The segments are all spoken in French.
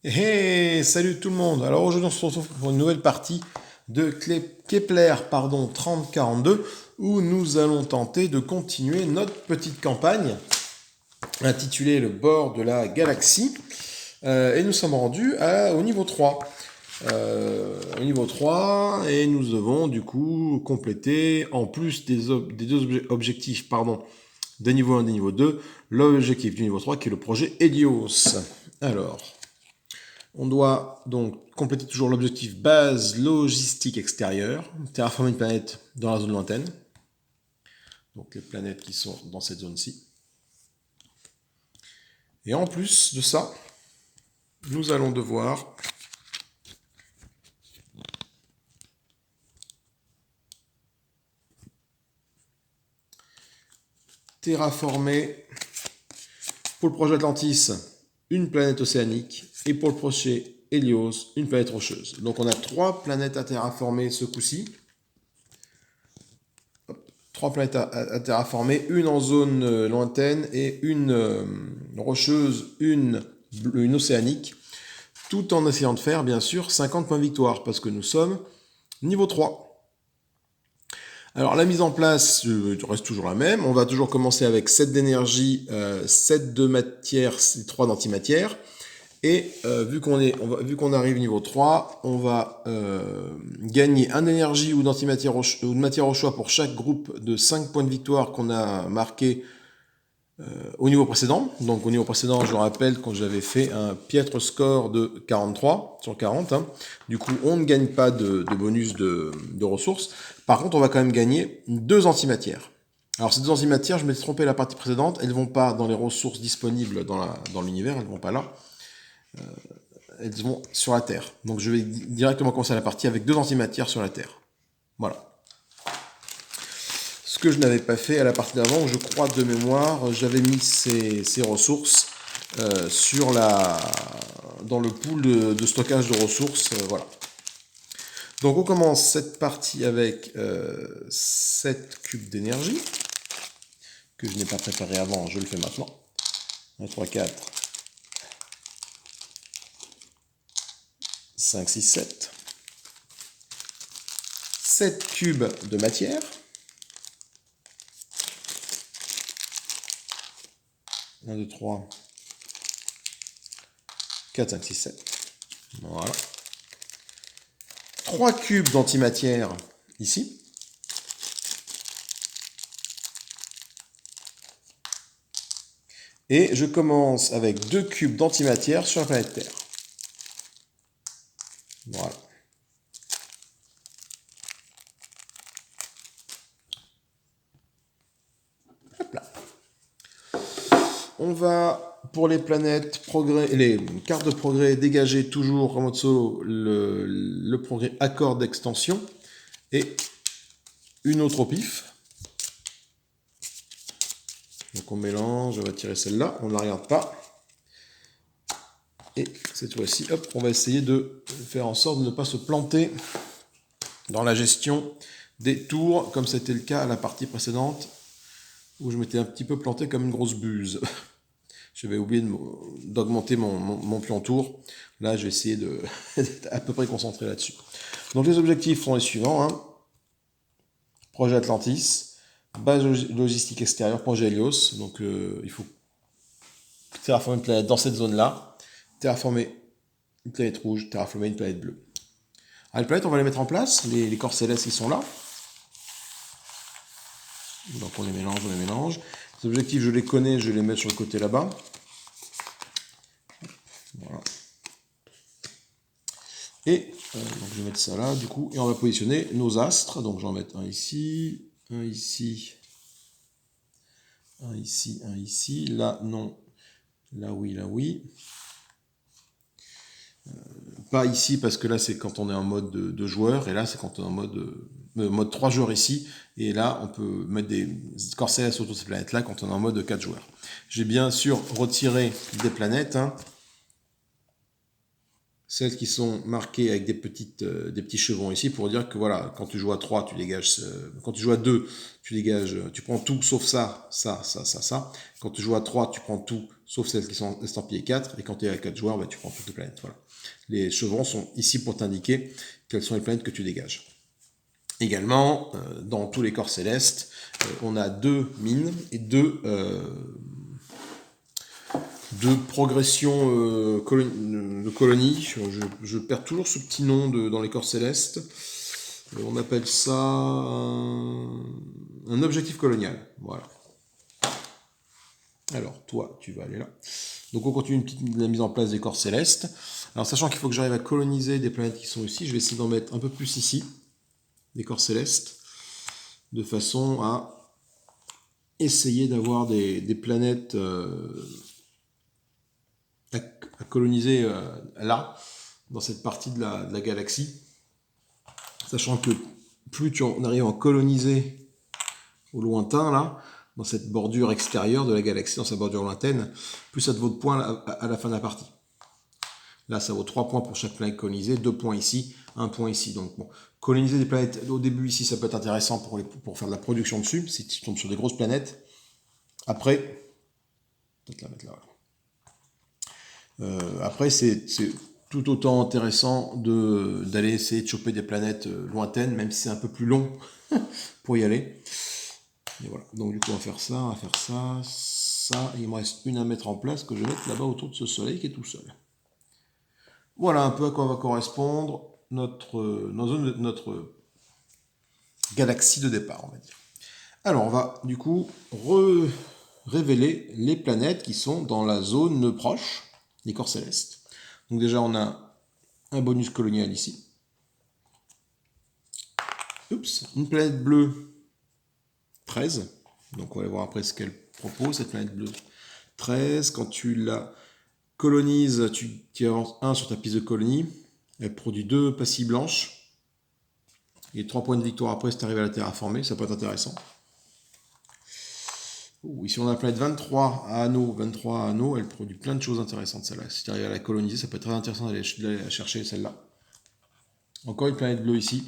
Hey, salut tout le monde. Alors aujourd'hui on se retrouve pour une nouvelle partie de Kepler 3042 où nous allons tenter de continuer notre petite campagne intitulée Le bord de la galaxie. Et nous sommes rendus au niveau 3. Au niveau 3 et nous devons du coup compléter en plus des deux objectifs des niveaux 1 et des niveaux 2 l'objectif du niveau 3 qui est le projet Helios. Alors, on doit donc compléter toujours l'objectif base logistique extérieure, terraformer une planète dans la zone lointaine, donc les planètes qui sont dans cette zone-ci. Et en plus de ça, nous allons devoir terraformer pour le projet Atlantis une planète océanique et pour le projet Helios une planète rocheuse. Donc on a 3 planètes à terraformer ce coup-ci. 3 planètes à terraformer, une en zone lointaine et une rocheuse, une océanique, tout en essayant de faire bien sûr 50 points de victoire parce que nous sommes niveau 3. Alors la mise en place reste toujours la même, on va toujours commencer avec 7 d'énergie, 7 de matière, 3 d'antimatière. Et vu qu'on arrive niveau 3, on va gagner un d'énergie ou d'antimatière ou de matière au choix pour chaque groupe de 5 points de victoire qu'on a marqué au niveau précédent. Donc au niveau précédent, je rappelle quand j'avais fait un piètre score de 43 sur 40. Hein. Du coup, on ne gagne pas de bonus de ressources. Par contre, on va quand même gagner 2 antimatières. Alors ces 2 antimatières, je m'étais trompé la partie précédente, elles ne vont pas dans les ressources disponibles dans l'univers, elles ne vont pas là. Elles vont sur la Terre. Donc je vais directement commencer la partie avec 2 antimatières sur la Terre. Voilà. Ce que je n'avais pas fait à la partie d'avant, je crois de mémoire, j'avais mis ces ressources dans le pool de stockage de ressources. Voilà. Donc on commence cette partie avec 7 cubes d'énergie, que je n'ai pas préparé avant, je le fais maintenant. 1, 3, 4, 5, 6, 7. 7 cubes de matière. 1, 2, 3, 4, 5, 6, 7. Voilà. 3 cubes d'antimatière ici. Et je commence avec 2 cubes d'antimatière sur la planète Terre. Voilà. Hop là. On va, pour les planètes, les cartes de progrès, dégager toujours, comme solo, le progrès accord d'extension et une autre au pif. Donc on mélange, on va tirer celle-là, on ne la regarde pas. Et cette fois-ci, hop, on va essayer de faire en sorte de ne pas se planter dans la gestion des tours, comme c'était le cas à la partie précédente, où je m'étais un petit peu planté comme une grosse buse. J'avais oublié d'augmenter mon pion tour. Là, je vais essayer d'être à peu près concentré là-dessus. Donc les objectifs sont les suivants. Hein. Projet Atlantis, base logistique extérieure, projet Helios. Donc il faut terraformer une planète dans cette zone-là, terraformer une planète rouge, terraformer une planète bleue. Alors les planètes, on va les mettre en place. Les corps célestes, ils sont là. Donc on les mélange. Les objectifs, je les connais, je vais les mettre sur le côté là-bas. Voilà. Et donc je vais mettre ça là, du coup, et on va positionner nos astres. Donc j'en vais mettre un ici, un ici, un ici, un ici. Là, non. Là, oui, là, oui. Pas ici, parce que là, c'est quand on est en mode de joueur, et là, c'est quand on est en mode 3 joueurs ici, et là, on peut mettre des corps célestes autour de ces planètes-là quand on est en mode 4 joueurs. J'ai bien sûr retiré des planètes, hein. Celles qui sont marquées avec des petits chevrons ici pour dire que voilà, quand tu joues à 3, tu dégages, quand tu joues à 2, tu dégages, tu prends tout sauf ça. Quand tu joues à 3, tu prends tout sauf celles qui sont estampillées 4, et quand tu es à 4 joueurs, bah, tu prends toutes les planètes. Voilà. Les chevrons sont ici pour t'indiquer quelles sont les planètes que tu dégages. Également, dans tous les corps célestes, on a 2 mines et 2 progressions de colonies. Je perds toujours ce petit nom dans les corps célestes. On appelle ça un objectif colonial. Voilà. Alors, toi, tu vas aller là. Donc, on continue la mise en place des corps célestes. Alors, sachant qu'il faut que j'arrive à coloniser des planètes qui sont ici, je vais essayer d'en mettre un peu plus ici, des corps célestes, de façon à essayer d'avoir des planètes à coloniser là, dans cette partie de la galaxie. Sachant que plus on arrive à en coloniser au lointain, là, dans cette bordure extérieure de la galaxie, dans sa bordure lointaine, plus ça te vaut de points à la fin de la partie. Là, ça vaut 3 points pour chaque planète colonisée, 2 points ici, 1 point ici. Donc, bon, coloniser des planètes au début ici, ça peut être intéressant pour faire de la production dessus, si tu tombes sur des grosses planètes. Après, peut-être la mettre là. Après, c'est tout autant intéressant d'aller essayer de choper des planètes lointaines, même si c'est un peu plus long pour y aller. Et voilà, donc du coup on va faire ça, ça, et il me reste une à mettre en place que je vais mettre là-bas autour de ce soleil qui est tout seul. Voilà un peu à quoi va correspondre notre galaxie de départ, on va dire. Alors on va du coup révéler les planètes qui sont dans la zone proche des corps célestes. Donc déjà on a un bonus colonial ici. Oups, une planète bleue 13. Donc on va voir après ce qu'elle propose, cette planète bleue 13. Quand tu la colonises, tu avances 1 sur ta piste de colonie. Elle produit 2 pastilles blanches. Et 3 points de victoire après si tu arrives à la terraformer, ça peut être intéressant. Ici on a la planète 23 à anneaux, elle produit plein de choses intéressantes celle-là. Si tu arrives à la coloniser, ça peut être très intéressant d'aller la chercher celle-là. Encore une planète bleue ici.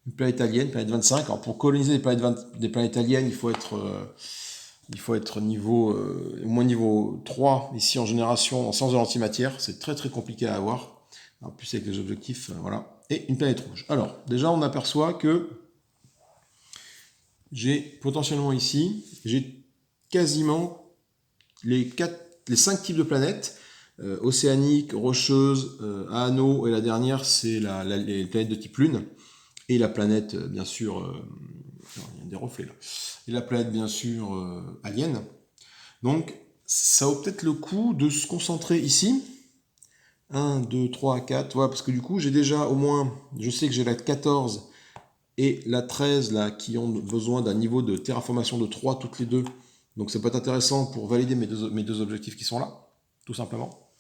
Une planète alien, planète 25. Alors pour coloniser des planètes aliens, il faut être niveau, au moins niveau 3 ici en génération en sciences de l'antimatière. C'est très très compliqué à avoir. En plus avec les objectifs, voilà. Et une planète rouge. Alors déjà on aperçoit que j'ai potentiellement ici, j'ai quasiment les 5 types de planètes. Océanique, rocheuse, à anneaux, et la dernière c'est les planètes de type lune. Et la planète, bien sûr, il y a des reflets là. Et la planète, bien sûr, alien. Donc, ça vaut peut-être le coup de se concentrer ici. 1, 2, 3, 4. Voilà, parce que du coup, j'ai déjà au moins, je sais que j'ai la 14 et la 13 là, qui ont besoin d'un niveau de terraformation de 3 toutes les deux. Donc, ça peut être intéressant pour valider mes deux objectifs qui sont là, tout simplement.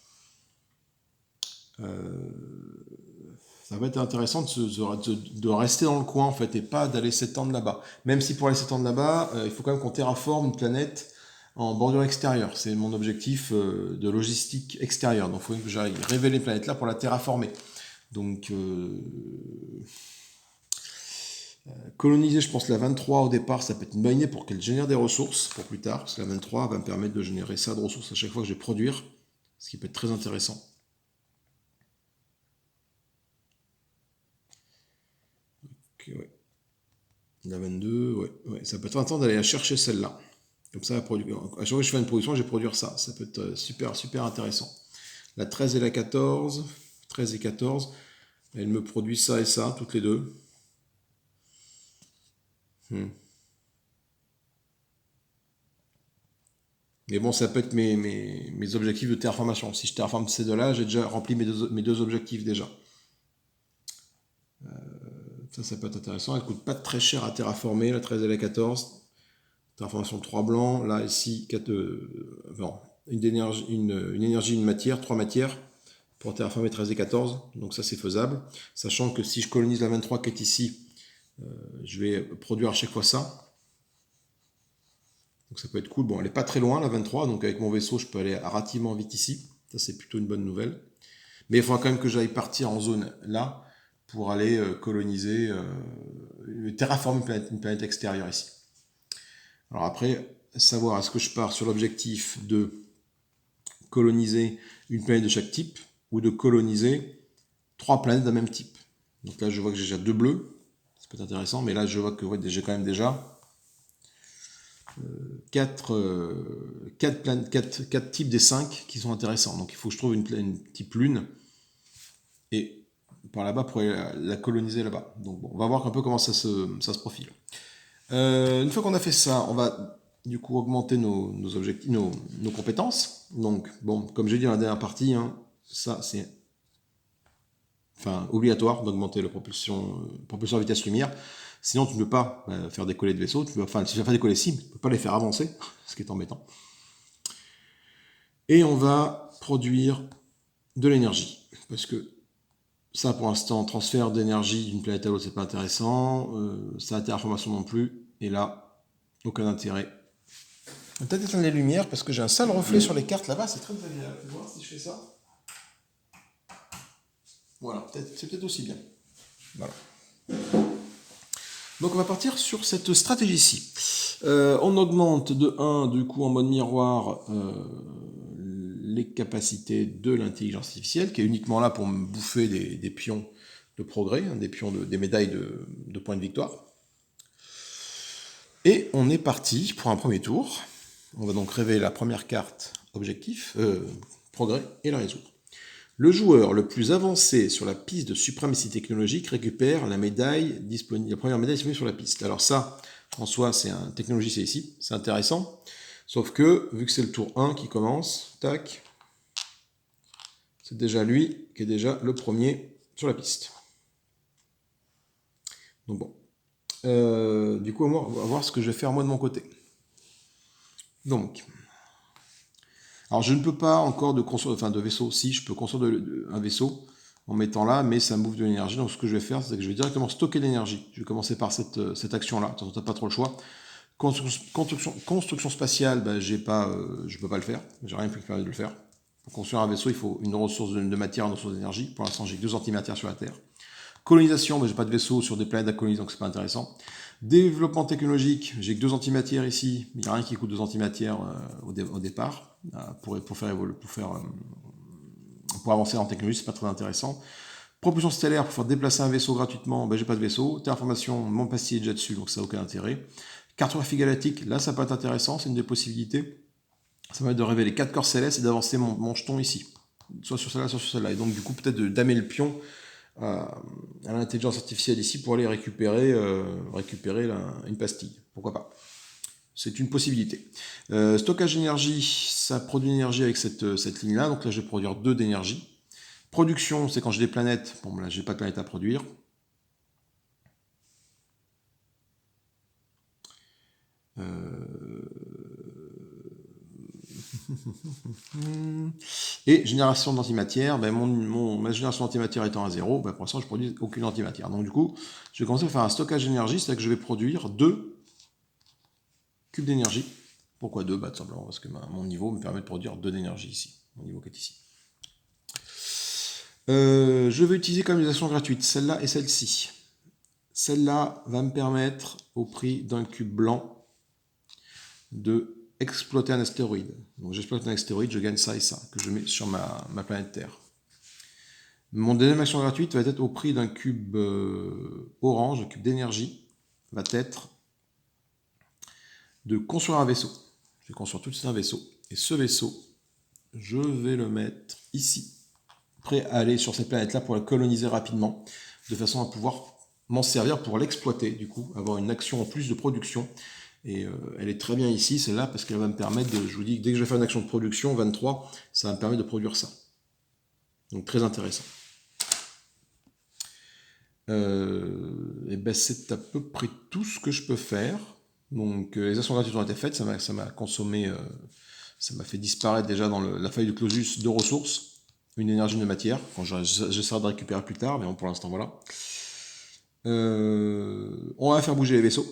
Ça va être intéressant de rester dans le coin en fait et pas d'aller s'étendre là-bas. Même si pour aller s'étendre là-bas, il faut quand même qu'on terraforme une planète en bordure extérieure. C'est mon objectif de logistique extérieure. Donc il faut que j'aille révéler une planète là pour la terraformer. Donc coloniser, je pense la 23 au départ, ça peut être une bonne idée pour qu'elle génère des ressources pour plus tard. Parce que la 23 va me permettre de générer ça de ressources à chaque fois que je vais produire. Ce qui peut être très intéressant. Ouais. La 22, ouais, ça peut être intéressant d'aller la chercher celle-là. Comme ça, à chaque fois que je fais une production, je vais produire ça. Ça peut être super, super intéressant. La 13 et la 14, 13 et 14, elles me produisent ça et ça, toutes les deux. Mais bon, ça peut être mes objectifs de terraformation. Si je terraforme ces deux-là, j'ai déjà rempli mes deux objectifs déjà. Ça peut être intéressant. Elle ne coûte pas très cher à terraformer, la 13 et la 14. Terraformation 3 blancs. Là, ici, une énergie, une matière, 3 matières pour terraformer 13 et 14. Donc ça, c'est faisable. Sachant que si je colonise la 23 qui est ici, je vais produire à chaque fois ça. Donc ça peut être cool. Bon, elle n'est pas très loin, la 23. Donc avec mon vaisseau, je peux aller relativement vite ici. Ça, c'est plutôt une bonne nouvelle. Mais il faudra quand même que j'aille partir en zone là pour aller coloniser, terraformer une planète extérieure ici. Alors après, savoir est-ce que je pars sur l'objectif de coloniser une planète de chaque type ou de coloniser 3 planètes d'un même type. Donc là, je vois que j'ai déjà 2 bleus. Ça peut être intéressant, mais là, je vois que j'ai quand même déjà 4 types des 5 qui sont intéressants. Donc il faut que je trouve une type lune et par là-bas pour la coloniser là-bas. Donc bon, on va voir un peu comment ça se profile. Une fois qu'on a fait ça, on va du coup augmenter nos objectifs, nos compétences. Donc bon, comme j'ai dit dans la dernière partie, hein, ça c'est obligatoire d'augmenter la propulsion à vitesse lumière. Sinon, tu ne peux pas faire décoller de vaisseaux. Si tu vas faire décoller cibles, tu ne peux pas les faire avancer, ce qui est embêtant. Et on va produire de l'énergie. Parce que ça, pour l'instant, transfert d'énergie d'une planète à l'autre, c'est pas intéressant. Ça, terraformation non plus. Et là, aucun intérêt. Je vais peut-être éteindre les lumières parce que j'ai un sale reflet sur les cartes là-bas. C'est très agréable. Tu vois si je fais ça. Voilà, c'est peut-être aussi bien. Voilà. Donc on va partir sur cette stratégie-ci. On augmente de 1, du coup, en mode miroir, les capacités de l'intelligence artificielle, qui est uniquement là pour me bouffer des pions de progrès, hein, des médailles de points de victoire. Et on est parti pour un premier tour. On va donc révéler la première carte objectif, progrès, et la résoudre. Le joueur le plus avancé sur la piste de suprématie technologique récupère la médaille disponible, la première médaille disponible sur la piste. Alors ça, en soi, c'est une technologie, c'est ici, c'est intéressant. Sauf que, vu que c'est le tour 1 qui commence, tac, c'est déjà lui qui est déjà le premier sur la piste. Donc bon. Du coup, on va voir ce que je vais faire moi de mon côté. Donc, alors je ne peux pas encore construire de vaisseau. Si, je peux construire un vaisseau en mettant là, mais ça me bouffe de l'énergie. Donc ce que je vais faire, c'est que je vais directement stocker l'énergie. Je vais commencer par cette action-là. Tu n'as pas trop le choix. Construction spatiale, ben, je ne peux pas le faire. J'ai rien qui me permet de le faire. Pour construire un vaisseau, il faut une ressource de matière, une ressource d'énergie. Pour l'instant, j'ai que 2 antimatières sur la Terre. Colonisation, ben, j'ai pas de vaisseau sur des planètes à coloniser, donc c'est pas intéressant. Développement technologique, j'ai que 2 antimatières ici. Il n'y a rien qui coûte 2 antimatières au départ. Pour avancer en technologie, c'est pas très intéressant. Propulsion stellaire, pour faire déplacer un vaisseau gratuitement, ben, j'ai pas de vaisseau. Terraformation, mon pastille est déjà dessus, donc ça n'a aucun intérêt. Cartographie galactique, là ça peut être intéressant, c'est une des possibilités. Ça permet de révéler 4 corps célestes et d'avancer mon jeton ici. Soit sur celle-là, soit sur celle-là. Et donc du coup peut-être de damer le pion à l'intelligence artificielle ici pour aller récupérer une pastille. Pourquoi pas? C'est une possibilité. Stockage d'énergie, ça produit une énergie avec cette ligne-là. Donc là, je vais produire 2 d'énergie. Production, c'est quand j'ai des planètes. Bon, là, j'ai pas de planète à produire. Et génération d'antimatière, ben ma génération d'antimatière étant à 0, ben pour l'instant je ne produis aucune antimatière. Donc du coup, je vais commencer à faire un stockage d'énergie, c'est-à-dire que je vais produire 2 cubes d'énergie. Pourquoi 2? Tout simplement parce que mon niveau me permet de produire 2 d'énergie ici, mon niveau qui est ici. Je vais utiliser comme des actions gratuites, celle-là et celle-ci. Celle-là va me permettre, au prix d'un cube blanc, de exploiter un astéroïde. Donc j'exploite un astéroïde, je gagne ça et ça, que je mets sur ma planète Terre. Mon deuxième action gratuite va être au prix d'un cube orange, un cube d'énergie, va être de construire un vaisseau. Je vais construire tout de suite un vaisseau. Et ce vaisseau, je vais le mettre ici, prêt à aller sur cette planète-là pour la coloniser rapidement, de façon à pouvoir m'en servir pour l'exploiter, du coup, avoir une action en plus de production. Et elle est très bien ici, celle-là, parce qu'elle va me permettre de, je vous dis, dès que je vais faire une action de production, 23, ça va me permettre de produire ça. Donc très intéressant. Et ben c'est à peu près tout ce que je peux faire. Donc les actions gratuites ont été faites, ça m'a consommé, ça m'a fait disparaître déjà dans la feuille de Clausius 2 ressources, une énergie, une matière. Quand j'essaierai de récupérer plus tard, mais bon, pour l'instant voilà. On va faire bouger les vaisseaux.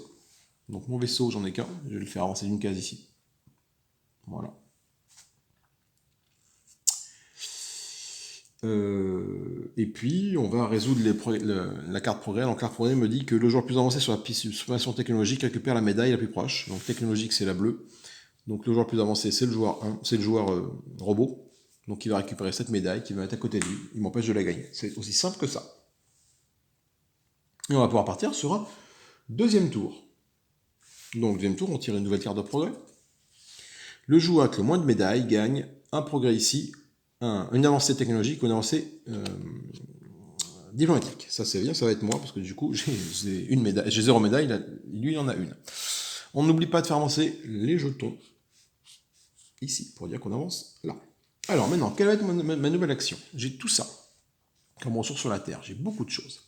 Donc mon vaisseau, j'en ai qu'un, je vais le faire avancer d'une case ici. Voilà. Et puis, on va résoudre la carte progrès. Donc, la carte progrès me dit que le joueur le plus avancé sur la piste de transformation technologique récupère la médaille la plus proche. Donc, technologique, c'est la bleue. Donc le joueur le plus avancé, c'est le joueur 1, c'est le joueur robot. Donc il va récupérer cette médaille qu'il va mettre à côté de lui. Il m'empêche de la gagner. C'est aussi simple que ça. Et on va pouvoir partir sur un deuxième tour. Donc deuxième tour, on tire une nouvelle carte de progrès. Le joueur avec le moins de médailles gagne un progrès ici, une avancée technologique ou une avancée diplomatique. Ça c'est bien, ça va être moi, parce que du coup j'ai une médaille, j'ai 0 médaille, lui il en a une. On n'oublie pas de faire avancer les jetons ici, pour dire qu'on avance là. Alors maintenant, quelle va être ma nouvelle action? J'ai tout ça comme ressource sur la Terre, j'ai beaucoup de choses.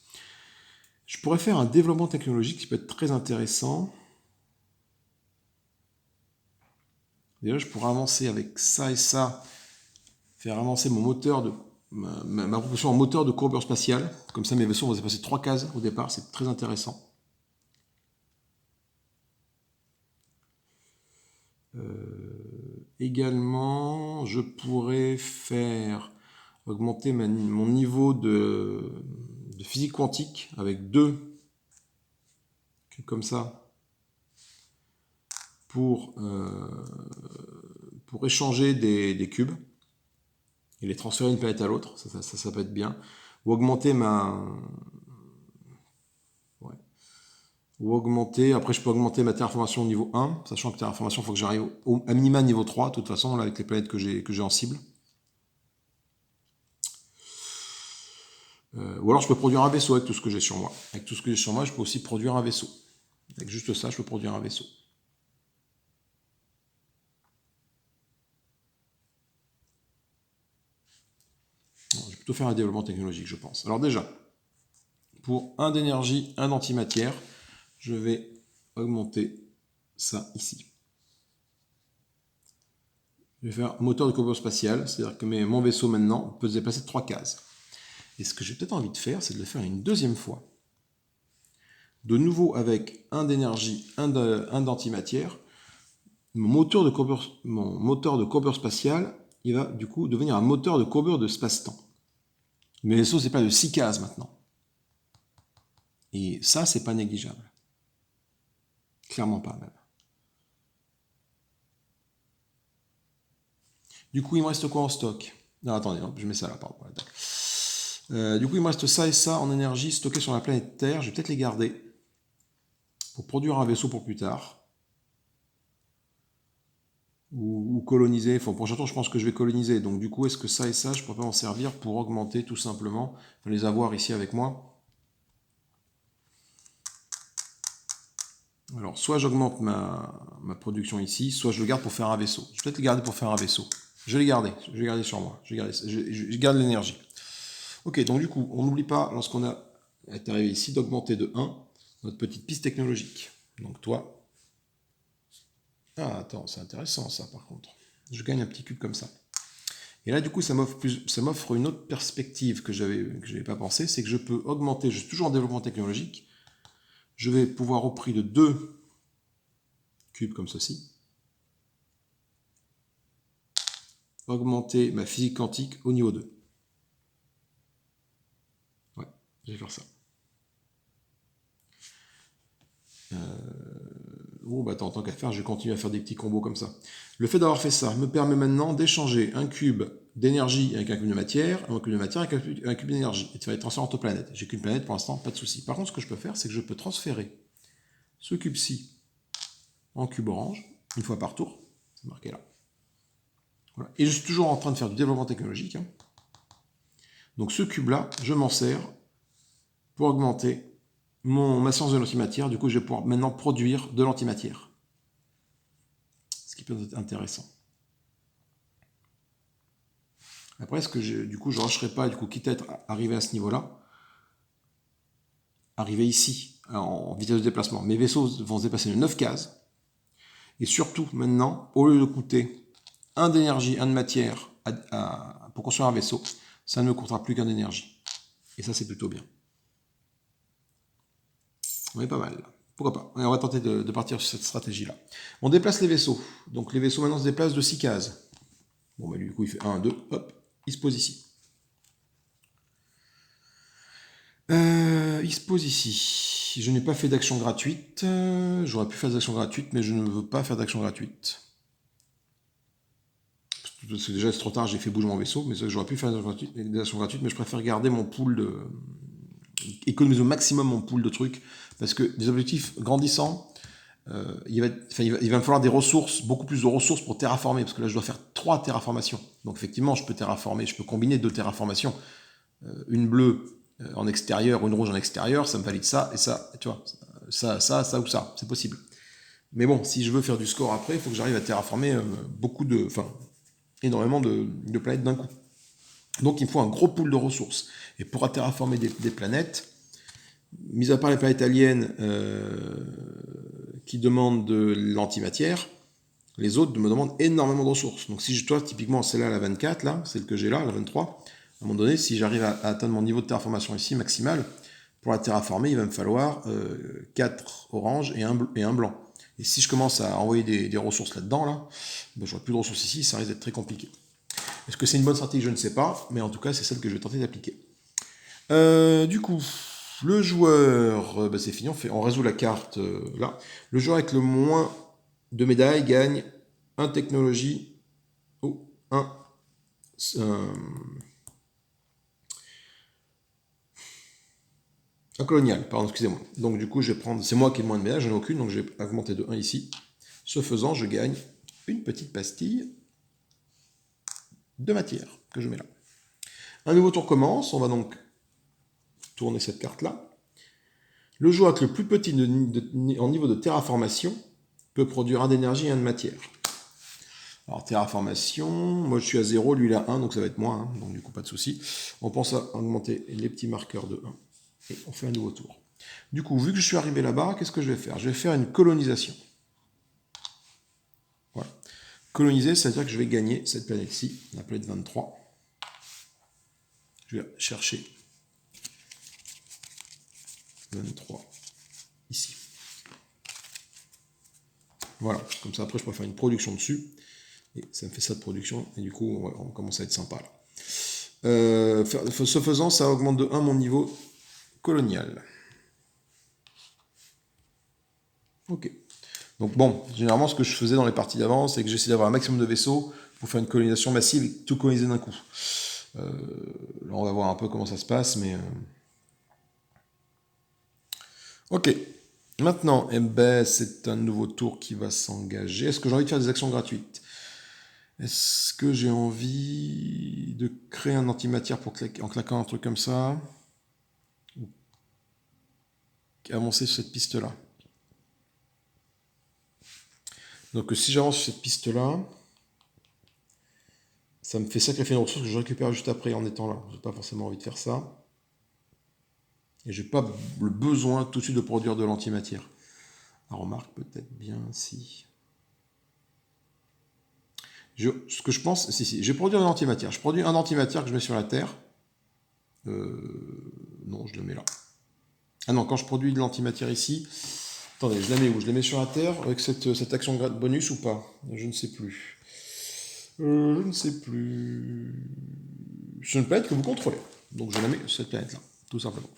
Je pourrais faire un développement technologique qui peut être très intéressant. Déjà, je pourrais avancer avec ça et ça, faire avancer mon moteur de ma propulsion en moteur de courbure spatiale. Comme ça, mes vaisseaux vont dépasser 3 cases au départ, c'est très intéressant. Également, je pourrais faire augmenter mon niveau de physique quantique avec 2 comme ça pour échanger des cubes et les transférer d'une planète à l'autre, ça peut être bien. Ou augmenter après je peux augmenter ma terraformation au niveau 1, sachant que terraformation, il faut que j'arrive à minima niveau 3, de toute façon, là, avec les planètes que j'ai en cible. Ou alors je peux produire un vaisseau avec tout ce que j'ai sur moi. Avec tout ce que j'ai sur moi, je peux aussi produire un vaisseau. Avec juste ça, je peux produire un vaisseau. Non, je vais plutôt faire un développement technologique, je pense. Alors déjà, pour 1 d'énergie, 1 d'antimatière, je vais augmenter ça ici. Je vais faire moteur de courbure spatiale, c'est-à-dire que mon vaisseau maintenant peut se déplacer de 3 cases. Et ce que j'ai peut-être envie de faire, c'est de le faire une deuxième fois. De nouveau avec 1 d'énergie, 1 d'antimatière. Mon moteur de courbure spatiale, il va du coup devenir un moteur de courbure de space-temps. Mes vaisseaux, c'est pas de 6 cases maintenant. Et ça, c'est pas négligeable. Clairement pas même. Du coup, il me reste quoi en stock? Non, attendez, je mets ça là, pardon. Du coup, il me reste ça et ça en énergie stocké sur la planète Terre. Je vais peut-être les garder pour produire un vaisseau pour plus tard. Ou coloniser. Enfin, pour prochain tour, je pense que je vais coloniser. Donc, du coup, est-ce que ça et ça, je pourrais pas m'en servir pour augmenter tout simplement, les avoir ici avec moi? Alors, soit j'augmente ma production ici, soit je le garde pour faire un vaisseau. Je vais peut-être le garder pour faire un vaisseau. Je vais les garder sur moi. Je garde l'énergie. Ok, donc du coup, on n'oublie pas, lorsqu'on est arrivé ici, d'augmenter de 1 notre petite piste technologique. Donc toi... Ah, attends, c'est intéressant ça par contre. Je gagne un petit cube comme ça. Et là, du coup, ça m'offre une autre perspective que je n'avais pas pensé, c'est que je peux augmenter, je suis toujours en développement technologique, je vais pouvoir au prix de 2 cubes comme ceci, augmenter ma physique quantique au niveau 2. Ouais, je vais faire ça. Bon, bah attends, tant qu'à faire, je vais continuer à faire des petits combos comme ça. Le fait d'avoir fait ça me permet maintenant d'échanger un cube d'énergie avec un cube de matière, un cube de matière avec un cube d'énergie, et de faire les transferts entre planètes. J'ai qu'une planète pour l'instant, pas de souci. Par contre, ce que je peux faire, c'est que je peux transférer ce cube-ci en cube orange, une fois par tour, c'est marqué là. Voilà. Et je suis toujours en train de faire du développement technologique. Hein. Donc ce cube-là, je m'en sers pour augmenter ma science de l'antimatière. Du coup, je vais pouvoir maintenant produire de l'antimatière. Ce qui peut être intéressant. Après, est-ce que du coup, je ne rusherai pas, du coup, quitte à être arrivé à ce niveau-là, arriver ici, en vitesse de déplacement. Mes vaisseaux vont se déplacer de 9 cases. Et surtout, maintenant, au lieu de coûter 1 d'énergie, 1 de matière pour construire un vaisseau, ça ne me coûtera plus qu'un d'énergie. Et ça, c'est plutôt bien. On est pas mal. Pourquoi pas? On va tenter de partir sur cette stratégie-là. On déplace les vaisseaux. Donc les vaisseaux maintenant se déplacent de 6 cases. Bon, bah, du coup, il fait 1, 2, hop, il se pose ici. Il se pose ici. Je n'ai pas fait d'action gratuite. J'aurais pu faire des actions gratuites, mais je ne veux pas faire d'action gratuite. parce que déjà c'est trop tard, j'ai fait bouger mon vaisseau, mais j'aurais pu faire des actions gratuites, mais je préfère garder mon pool de... économiser au maximum mon pool de trucs, parce que des objectifs grandissants, il va me falloir des ressources, beaucoup plus de ressources pour terraformer, parce que là je dois faire 3 terraformations. Donc effectivement, je peux terraformer, je peux combiner 2 terraformations. Une bleue en extérieur, une rouge en extérieur, ça me valide ça et ça, tu vois, ça ou ça, c'est possible. Mais bon, si je veux faire du score après, il faut que j'arrive à terraformer énormément de planètes d'un coup. Donc il me faut un gros pool de ressources. Et pour terraformer des planètes, mis à part les planètes aliens qui demandent de l'antimatière, les autres me demandent énormément de ressources. Donc si je dois, typiquement celle-là, la 24, là, celle que j'ai là, la 23, à un moment donné, si j'arrive à atteindre mon niveau de terraformation ici, maximal, pour la terraformer, il va me falloir 4 oranges et un blanc. Et si je commence à envoyer des ressources là-dedans, ben, j'aurai plus de ressources ici, ça risque d'être très compliqué. Est-ce que c'est une bonne stratégie? Je ne sais pas, mais en tout cas, c'est celle que je vais tenter d'appliquer. Du coup, le joueur, ben c'est fini, on résout la carte là. Le joueur avec le moins de médailles gagne 1 technologie ou un colonial, pardon, excusez-moi. Donc du coup, je vais prendre, c'est moi qui ai le moins de médailles, j'en ai aucune, donc je vais augmenter de 1 ici. Ce faisant, je gagne une petite pastille de matière que je mets là. Un nouveau tour commence, on va donc tourner cette carte-là. Le joueur avec le plus petit en niveau de terraformation peut produire 1 d'énergie et 1 de matière. Alors terraformation, moi je suis à 0, lui il a 1, donc ça va être moins, donc du coup pas de souci. On pense à augmenter les petits marqueurs de 1 et on fait un nouveau tour. Du coup, vu que je suis arrivé là-bas, qu'est-ce que je vais faire? Je vais faire une colonisation. Voilà. Coloniser, c'est-à-dire que je vais gagner cette planète-ci, la planète 23. Je vais chercher 23 ici. Voilà, comme ça après je peux faire une production dessus. Et ça me fait ça de production, et du coup on commence à être sympa là. Ce faisant, ça augmente de 1 mon niveau colonial. Ok. Donc bon, généralement ce que je faisais dans les parties d'avant, c'est que j'essayais d'avoir un maximum de vaisseaux pour faire une colonisation massive et tout coloniser d'un coup. Là on va voir un peu comment ça se passe, mais... Ok. Maintenant, eh ben, c'est un nouveau tour qui va s'engager. Est-ce que j'ai envie de faire des actions gratuites? Est-ce que j'ai envie de créer un antimatière en claquant un truc comme ça? Ou avancer sur cette piste-là? Donc si j'avance sur cette piste-là, ça me fait sacrifier une ressource que je récupère juste après en étant là. J'ai pas forcément envie de faire ça. Et j'ai pas le besoin tout de suite de produire de l'antimatière. Alors, remarque peut-être bien si... ce que je pense, si, je vais produire une antimatière. Je produis un antimatière que je mets sur la Terre. Non, je le mets là. Ah non, quand je produis de l'antimatière ici... Attendez, je la mets où? Je la mets sur la Terre avec cette action bonus ou pas? Je ne sais plus. Je ne sais plus. C'est une planète que vous contrôlez. Donc je la mets sur cette planète-là, tout simplement.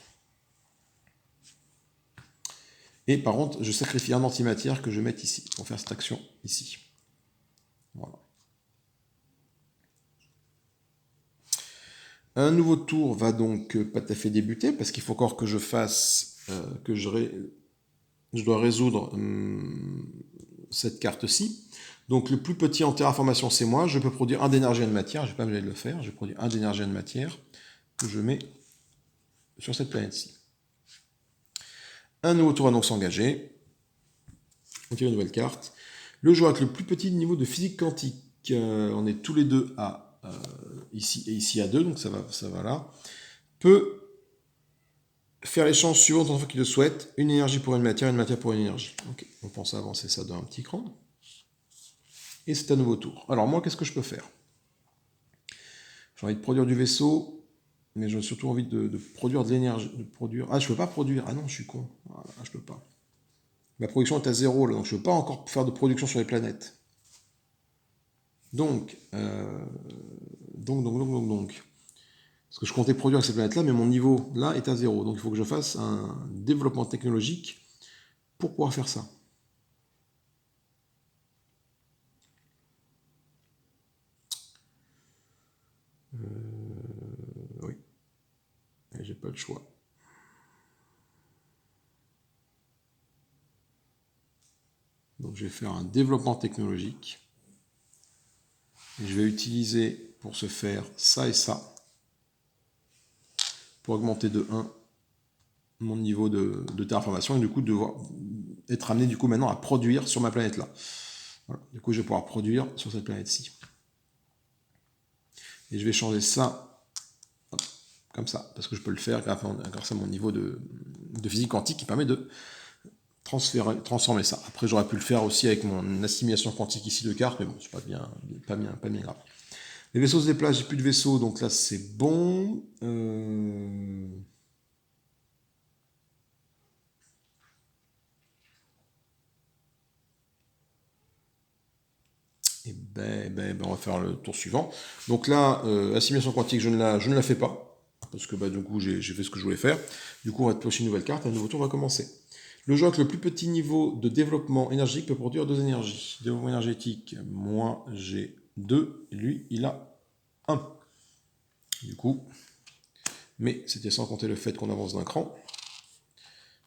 Et par contre, je sacrifie un antimatière que je vais mettre ici, pour faire cette action ici. Voilà. Un nouveau tour va donc pas tout à fait débuter, parce qu'il faut encore que je fasse, je dois résoudre cette carte-ci. Donc le plus petit en terraformation, c'est moi. Je peux produire 1 d'énergie et de matière. Je n'ai pas besoin de le faire. Je produis 1 d'énergie et de matière que je mets sur cette planète-ci. Un nouveau tour va donc s'engager. On tire une nouvelle carte. Le joueur avec le plus petit niveau de physique quantique, on est tous les deux à ici et ici à 2, donc ça va là, peut faire l'échange suivant tant qu'il le souhaite, une énergie pour une matière pour une énergie. Ok, on pense à avancer ça d'un petit cran. Et c'est un nouveau tour. Alors moi, qu'est-ce que je peux faire? J'ai envie de produire du vaisseau, mais j'ai surtout envie de produire de l'énergie. Ah, je peux pas produire. Ah non, je suis con. Voilà, je peux pas. Ma production est à 0, là, donc je ne peux pas encore faire de production sur les planètes. Donc, parce que je comptais produire avec ces planètes-là, mais mon niveau là est à 0. Donc il faut que je fasse un développement technologique pour pouvoir faire ça. Oui, et j'ai pas le choix. Donc je vais faire un développement technologique. Et je vais utiliser pour ce faire ça et ça, pour augmenter de 1 mon niveau de terraformation et du coup devoir être amené du coup maintenant à produire sur ma planète là. Voilà. Du coup je vais pouvoir produire sur cette planète-ci. Et je vais changer ça hop, comme ça, parce que je peux le faire grâce à mon niveau de physique quantique qui permet de transformer ça. Après j'aurais pu le faire aussi avec mon assimilation quantique ici de cartes, mais bon, c'est pas bien grave. Les vaisseaux se déplacent, j'ai plus de vaisseaux, donc là c'est bon. Et on va faire le tour suivant. Donc là, assimilation quantique, je ne la fais pas, parce que du coup j'ai fait ce que je voulais faire. Du coup on va piocher une nouvelle carte, un nouveau tour va commencer. Le jeu avec le plus petit niveau de développement énergétique peut produire 2 énergies. Développement énergétique, moi j'ai 2, et lui il a 1. Du coup, mais c'était sans compter le fait qu'on avance d'un cran,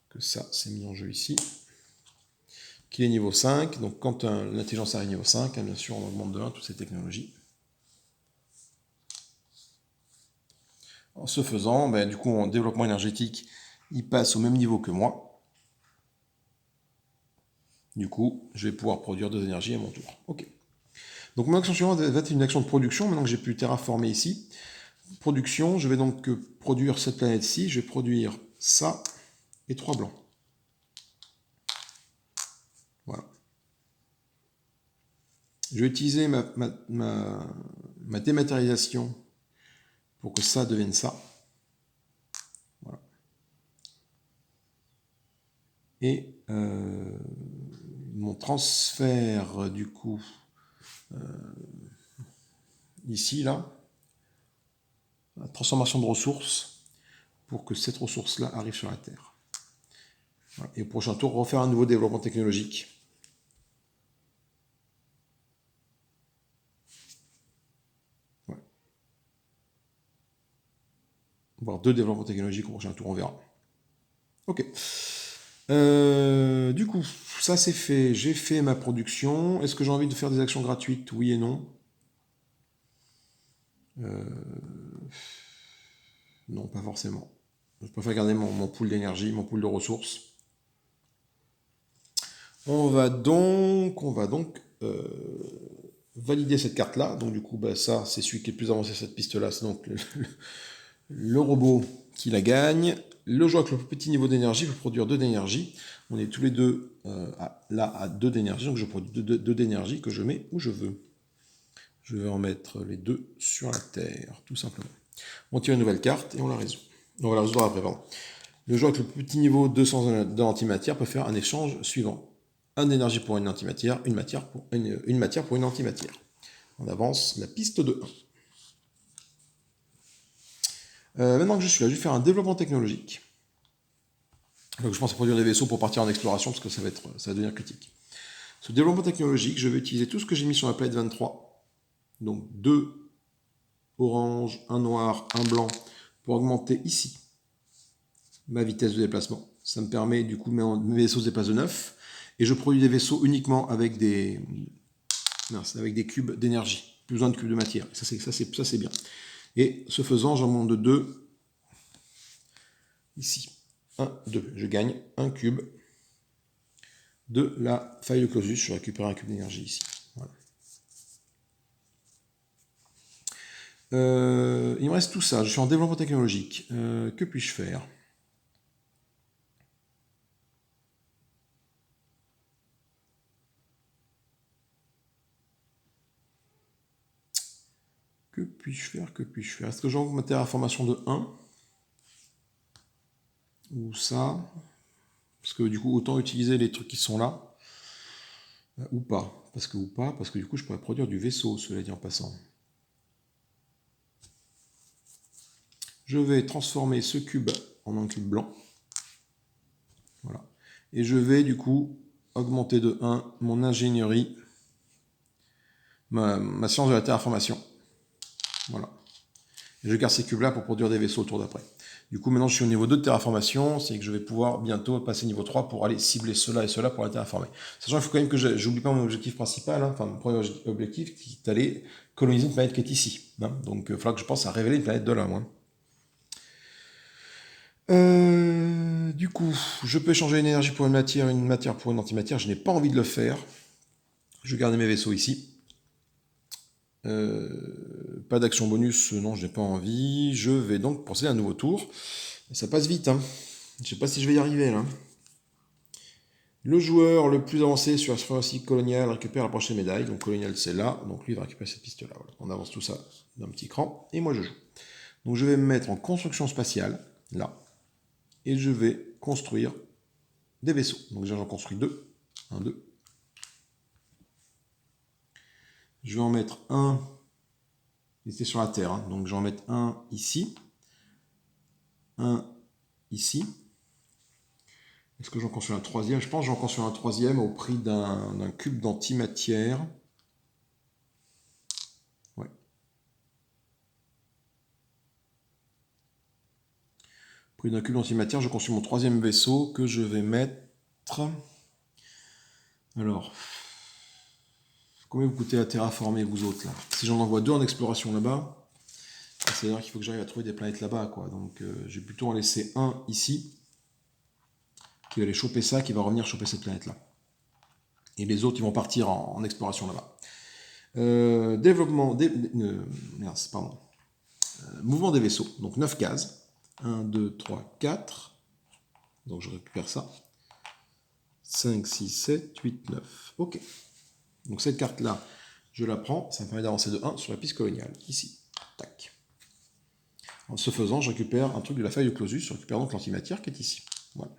que ça c'est mis en jeu ici, qu'il est niveau 5, donc quand l'intelligence arrive niveau 5, bien sûr on augmente de 1 toutes ces technologies. En ce faisant, du coup en développement énergétique, il passe au même niveau que moi. Du coup, je vais pouvoir produire 2 énergies à mon tour. Ok. Donc mon action suivante va être une action de production, maintenant que j'ai pu terraformer ici. Production, je vais donc produire cette planète-ci, je vais produire ça et 3 blancs. Voilà. Je vais utiliser ma dématérialisation pour que ça devienne ça. Voilà. Et mon transfert, du coup, ici, là, la transformation de ressources pour que cette ressource-là arrive sur la Terre. Voilà. Et au prochain tour, refaire un nouveau développement technologique. Ouais. Voire 2 développements technologiques au prochain tour, on verra. Ok. Du coup, ça c'est fait. J'ai fait ma production. Est-ce que j'ai envie de faire des actions gratuites? Oui et non. Non, pas forcément. Je préfère garder mon pool d'énergie, mon pool de ressources. On va donc valider cette carte-là. Donc du coup, ça, c'est celui qui est le plus avancé sur cette piste-là. C'est donc le robot qui la gagne. Le joueur avec le plus petit niveau d'énergie peut produire 2 d'énergie. On est tous les deux là à 2 d'énergie. Donc je produis 2 d'énergie que je mets où je veux. Je vais en mettre les 2 sur la Terre, tout simplement. On tire une nouvelle carte et on la résout. On va la résoudre après, pardon. Le joueur avec le plus petit niveau 200 d'antimatière peut faire un échange suivant. 1 d'énergie pour une antimatière, une matière pour une antimatière. On avance la piste de 1. Maintenant que je suis là, je vais faire un développement technologique. Donc je pense à produire des vaisseaux pour partir en exploration parce que ça va devenir critique. Ce développement technologique, je vais utiliser tout ce que j'ai mis sur la planète 23. Donc 2 orange, 1 noir, 1 blanc pour augmenter ici ma vitesse de déplacement. Ça me permet du coup mes vaisseaux se déplacent de 9 et je produis des vaisseaux uniquement avec des cubes d'énergie. Plus besoin de cubes de matière. Ça c'est bien. Et ce faisant, j'en monte de 2 ici. 1, 2. Je gagne un cube de la faille de Clausius. Je récupère un cube d'énergie ici. Voilà. Il me reste tout ça. Je suis en développement technologique. Que puis-je faire? Que puis-je faire? Est-ce que j'augmente ma terraformation de 1? Ou ça? Parce que du coup, autant utiliser les trucs qui sont là. Ou pas. Parce que du coup, je pourrais produire du vaisseau, cela dit en passant. Je vais transformer ce cube en un cube blanc. Voilà. Et je vais du coup augmenter de 1 mon ingénierie, ma science de la terraformation. Voilà. Et je garde ces cubes-là pour produire des vaisseaux au tour d'après. Du coup, maintenant, je suis au niveau 2 de terraformation, c'est que je vais pouvoir bientôt passer niveau 3 pour aller cibler cela et cela pour la terraformer. Sachant qu'il faut quand même que j'oublie pas mon objectif principal, hein, enfin mon premier objectif, qui est d'aller coloniser une planète qui est ici. Hein. Donc, il faudra que je pense à révéler une planète de là, moi. Du coup, je peux échanger une énergie pour une matière pour une antimatière. Je n'ai pas envie de le faire. Je vais garder mes vaisseaux ici. Pas d'action bonus, non, je n'ai pas envie. Je vais donc procéder à un nouveau tour. Ça passe vite, hein. Je ne sais pas si je vais y arriver, là. Le joueur le plus avancé sur la suprématie coloniale récupère la prochaine médaille. Donc colonial, c'est là. Donc lui, il va récupérer cette piste-là. Voilà. On avance tout ça d'un petit cran. Et moi, je joue. Donc je vais me mettre en construction spatiale, là. Et je vais construire des vaisseaux. Donc déjà, j'en construis deux. Un, deux. Je vais en mettre un. Il était sur la Terre. Hein. Donc je vais en mettre un ici. Un ici. Est-ce que j'en construis un troisième? Je pense que j'en construis un troisième au prix d'un cube d'antimatière. Ouais. Au prix d'un cube d'antimatière, je construis mon troisième vaisseau que je vais mettre... Alors, combien vous coûtez à terraformer, vous autres, là? Si j'en envoie deux en exploration là-bas, c'est-à-dire qu'il faut que j'arrive à trouver des planètes là-bas, quoi. Donc, je vais plutôt en laisser un ici, qui va aller choper ça, qui va revenir choper cette planète-là. Et les autres, ils vont partir en exploration là-bas. Développement... pardon. Mouvement des vaisseaux. Donc, 9 cases. 1, 2, 3, 4. Donc, je récupère ça. 5, 6, 7, 8, 9. Ok. Donc, cette carte-là, je la prends. Ça me permet d'avancer de 1 sur la piste coloniale. Ici. Tac. En ce faisant, je récupère un truc de la feuille de Clausus. Je récupère donc l'antimatière qui est ici. Voilà.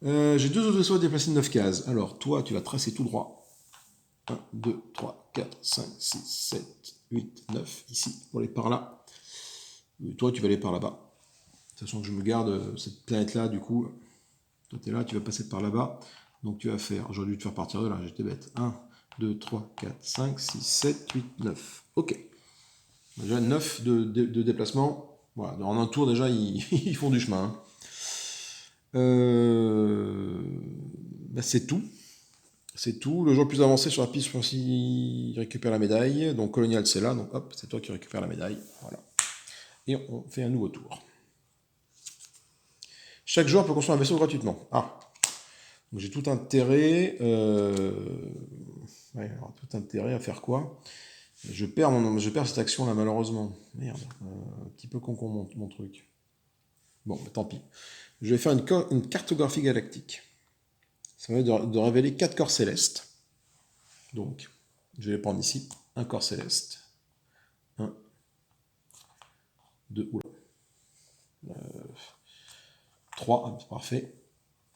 J'ai deux autres vaisseaux à déplacer de 9 cases. Alors, toi, tu vas tracer tout droit. 1, 2, 3, 4, 5, 6, 7, 8, 9. Ici, pour aller par là. Et toi, tu vas aller par là-bas. Sachant que je me garde cette planète-là, du coup. Toi, tu es là, tu vas passer par là-bas. Donc, tu vas faire... J'aurais dû te faire partir de là, j'étais bête. 1, 2, 3, 4, 5, 6, 7, 8, 9. Ok. Déjà 9 de déplacement. Voilà, en un tour, déjà, ils font du chemin. Hein. C'est tout. C'est tout. Le joueur le plus avancé sur la piste, je pense qu'il récupère la médaille. Donc, colonial, c'est là. Donc, hop, c'est toi qui récupères la médaille. Voilà. Et on fait un nouveau tour. Chaque joueur peut construire un vaisseau gratuitement. Ah. Donc, j'ai tout intérêt... tout intérêt à faire quoi? Je perds cette action-là, malheureusement. Merde. Un petit peu con mon truc. Bon, bah, tant pis. Je vais faire une cartographie galactique. Ça va de révéler 4 corps célestes. Donc, je vais les prendre ici. Un corps céleste. 1, 2, 3, parfait.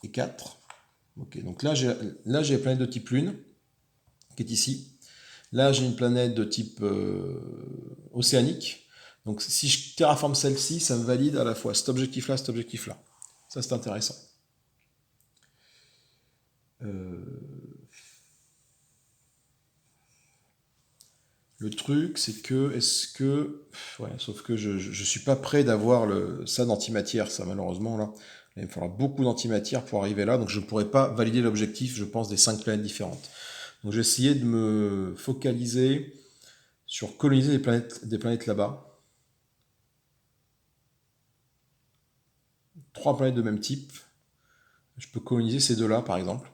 Et 4. Ok, donc là, j'ai la planète de type Lune, qui est ici. Là, j'ai une planète de type océanique. Donc, si je terraforme celle-ci, ça me valide à la fois cet objectif-là, cet objectif-là. Ça, c'est intéressant. Le truc, c'est que, ouais, sauf que je suis pas prêt d'avoir ça d'antimatière, ça, malheureusement, là. Il me faudra beaucoup d'antimatière pour arriver là, donc je ne pourrai pas valider l'objectif, je pense, des 5 planètes différentes. Donc, j'ai essayé de me focaliser sur coloniser des planètes là-bas. 3 planètes de même type. Je peux coloniser ces deux-là, par exemple.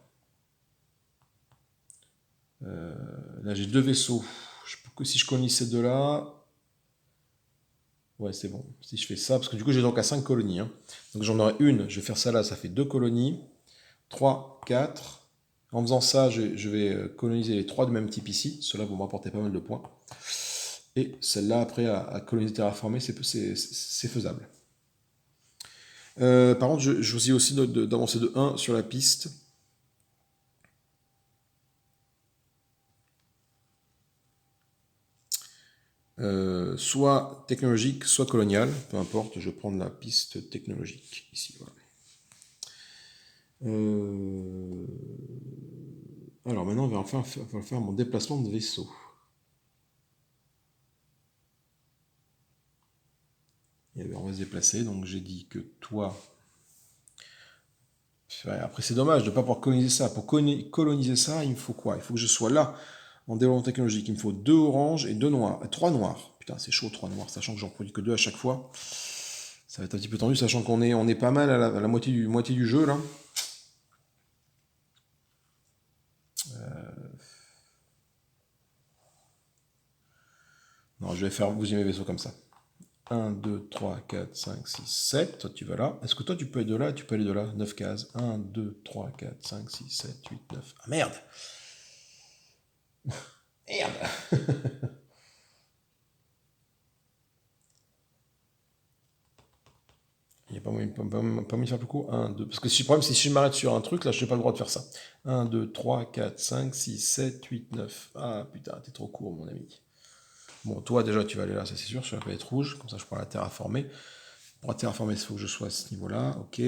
Là, j'ai 2 vaisseaux. Si je colonise ces deux-là... Ouais, c'est bon. Si je fais ça, parce que du coup, j'ai donc à 5 colonies. Hein. Donc j'en aurai une, je vais faire ça là, ça fait 2 colonies. 3, 4. En faisant ça, je vais coloniser les 3 du même type ici. Cela va me rapporter pas mal de points. Et celle-là, après, à coloniser terraformer, c'est faisable. Par contre, je vous dis aussi d'avancer de 1 sur la piste. Soit technologique, soit coloniale, peu importe, je vais prendre la piste technologique ici. Voilà. Alors maintenant, on va faire mon déplacement de vaisseau. Et on va se déplacer, donc j'ai dit que toi... Après, c'est dommage de ne pas pouvoir coloniser ça. Pour coloniser ça, il me faut quoi? Il faut que je sois là, en développement technologique. Il me faut 2 oranges et 2 noirs. 3 noirs. Putain, c'est chaud, 3 noirs, sachant que j'en produis que 2 à chaque fois. Ça va être un petit peu tendu, sachant qu'on est pas mal à la moitié du jeu, là. Non, je vais faire bousiller mes vaisseaux comme ça. 1, 2, 3, 4, 5, 6, 7. Toi, tu vas là. Est-ce que toi, tu peux aller de là? Tu peux aller de là. 9 cases. 1, 2, 3, 4, 5, 6, 7, 8, 9. Ah merde! Merde! Il n'y a pas moyen, de faire plus court. 1, 2. Parce que si le problème, c'est si je m'arrête sur un truc, là, je n'ai pas le droit de faire ça. 1, 2, 3, 4, 5, 6, 7, 8, 9. Ah putain, t'es trop court, mon ami. Bon, toi, déjà, tu vas aller là, ça c'est sûr, sur la planète rouge. Comme ça, je pourrai la terraformer. Pour la terraformer, il faut que je sois à ce niveau-là. Ok.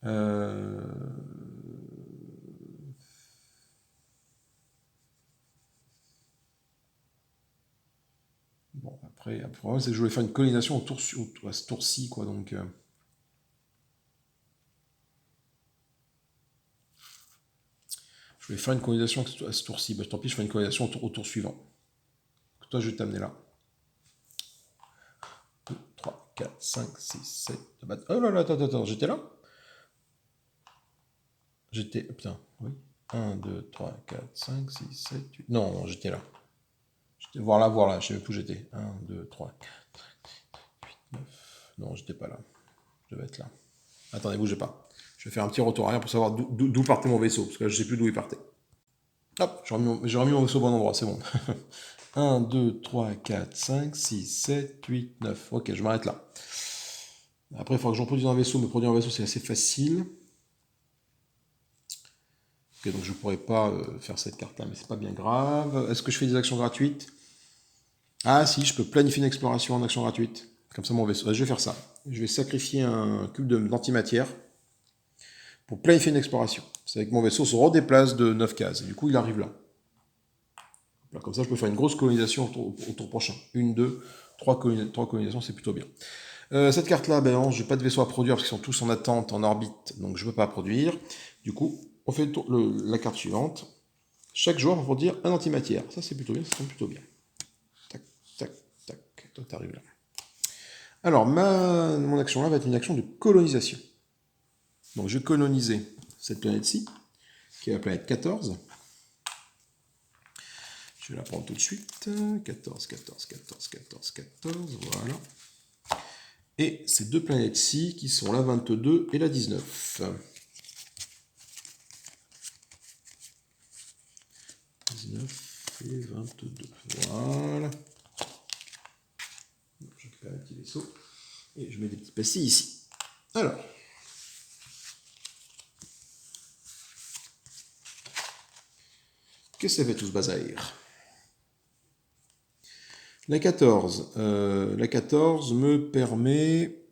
Euh... Bon, après, le problème, c'est que je voulais faire une colonisation à ce tour-ci, quoi. Donc, je voulais faire une colonisation à ce tour-ci. Bah, tant pis, je fais une colonisation au tour suivant. Toi, je vais t'amener là. 2, 3, 4, 5, 6, 7. Oh là là, attends, j'étais là? J'étais. Putain, oui. 1, 2, 3, 4, 5, 6, 7, 8. Non, j'étais là. Voir là, je sais même plus où j'étais. 1, 2, 3, 4, 8, 9. Non, j'étais pas là. Je devais être là. Attendez, bougez pas. Je vais faire un petit retour arrière pour savoir d'où partait mon vaisseau, parce que là, je sais plus d'où il partait. Hop, j'ai remis mon vaisseau au bon endroit, c'est bon. 1, 2, 3, 4, 5, 6, 7, 8, 9. Ok, je m'arrête là. Après, il faudra que j'en produise un vaisseau, mais produire un vaisseau, c'est assez facile. Ok, donc je ne pourrais pas faire cette carte-là, mais c'est pas bien grave. Est-ce que je fais des actions gratuites? Ah si, je peux planifier une exploration en action gratuite. Comme ça, mon vaisseau. Je vais faire ça. Je vais sacrifier un cube d'antimatière pour planifier une exploration. C'est avec mon vaisseau se redéplace de 9 cases. Et du coup, il arrive là. Voilà, comme ça, je peux faire une grosse colonisation au tour prochain. 1, 2, 3 colonisations, c'est plutôt bien. Cette carte-là, ben non, je n'ai pas de vaisseau à produire parce qu'ils sont tous en attente, en orbite, donc je ne peux pas produire. Du coup, on fait la carte suivante. Chaque joueur va produire un antimatière. Ça, c'est plutôt bien, ça tombe plutôt bien. Tac, tac, tac. Toi, t'arrives là. Alors, mon action là va être une action de colonisation. Donc, je vais coloniser cette planète-ci, qui est la planète 14. Je vais la prendre tout de suite. 14, 14, 14, 14, 14, voilà. Et ces deux planètes-ci, qui sont la 22 et la 19. 19 et 22. Voilà. Je récupère un petit vaisseau. Et je mets des petits pastilles ici. Alors. Qu'est-ce que ça fait tout ce bazar? La 14. La 14 me permet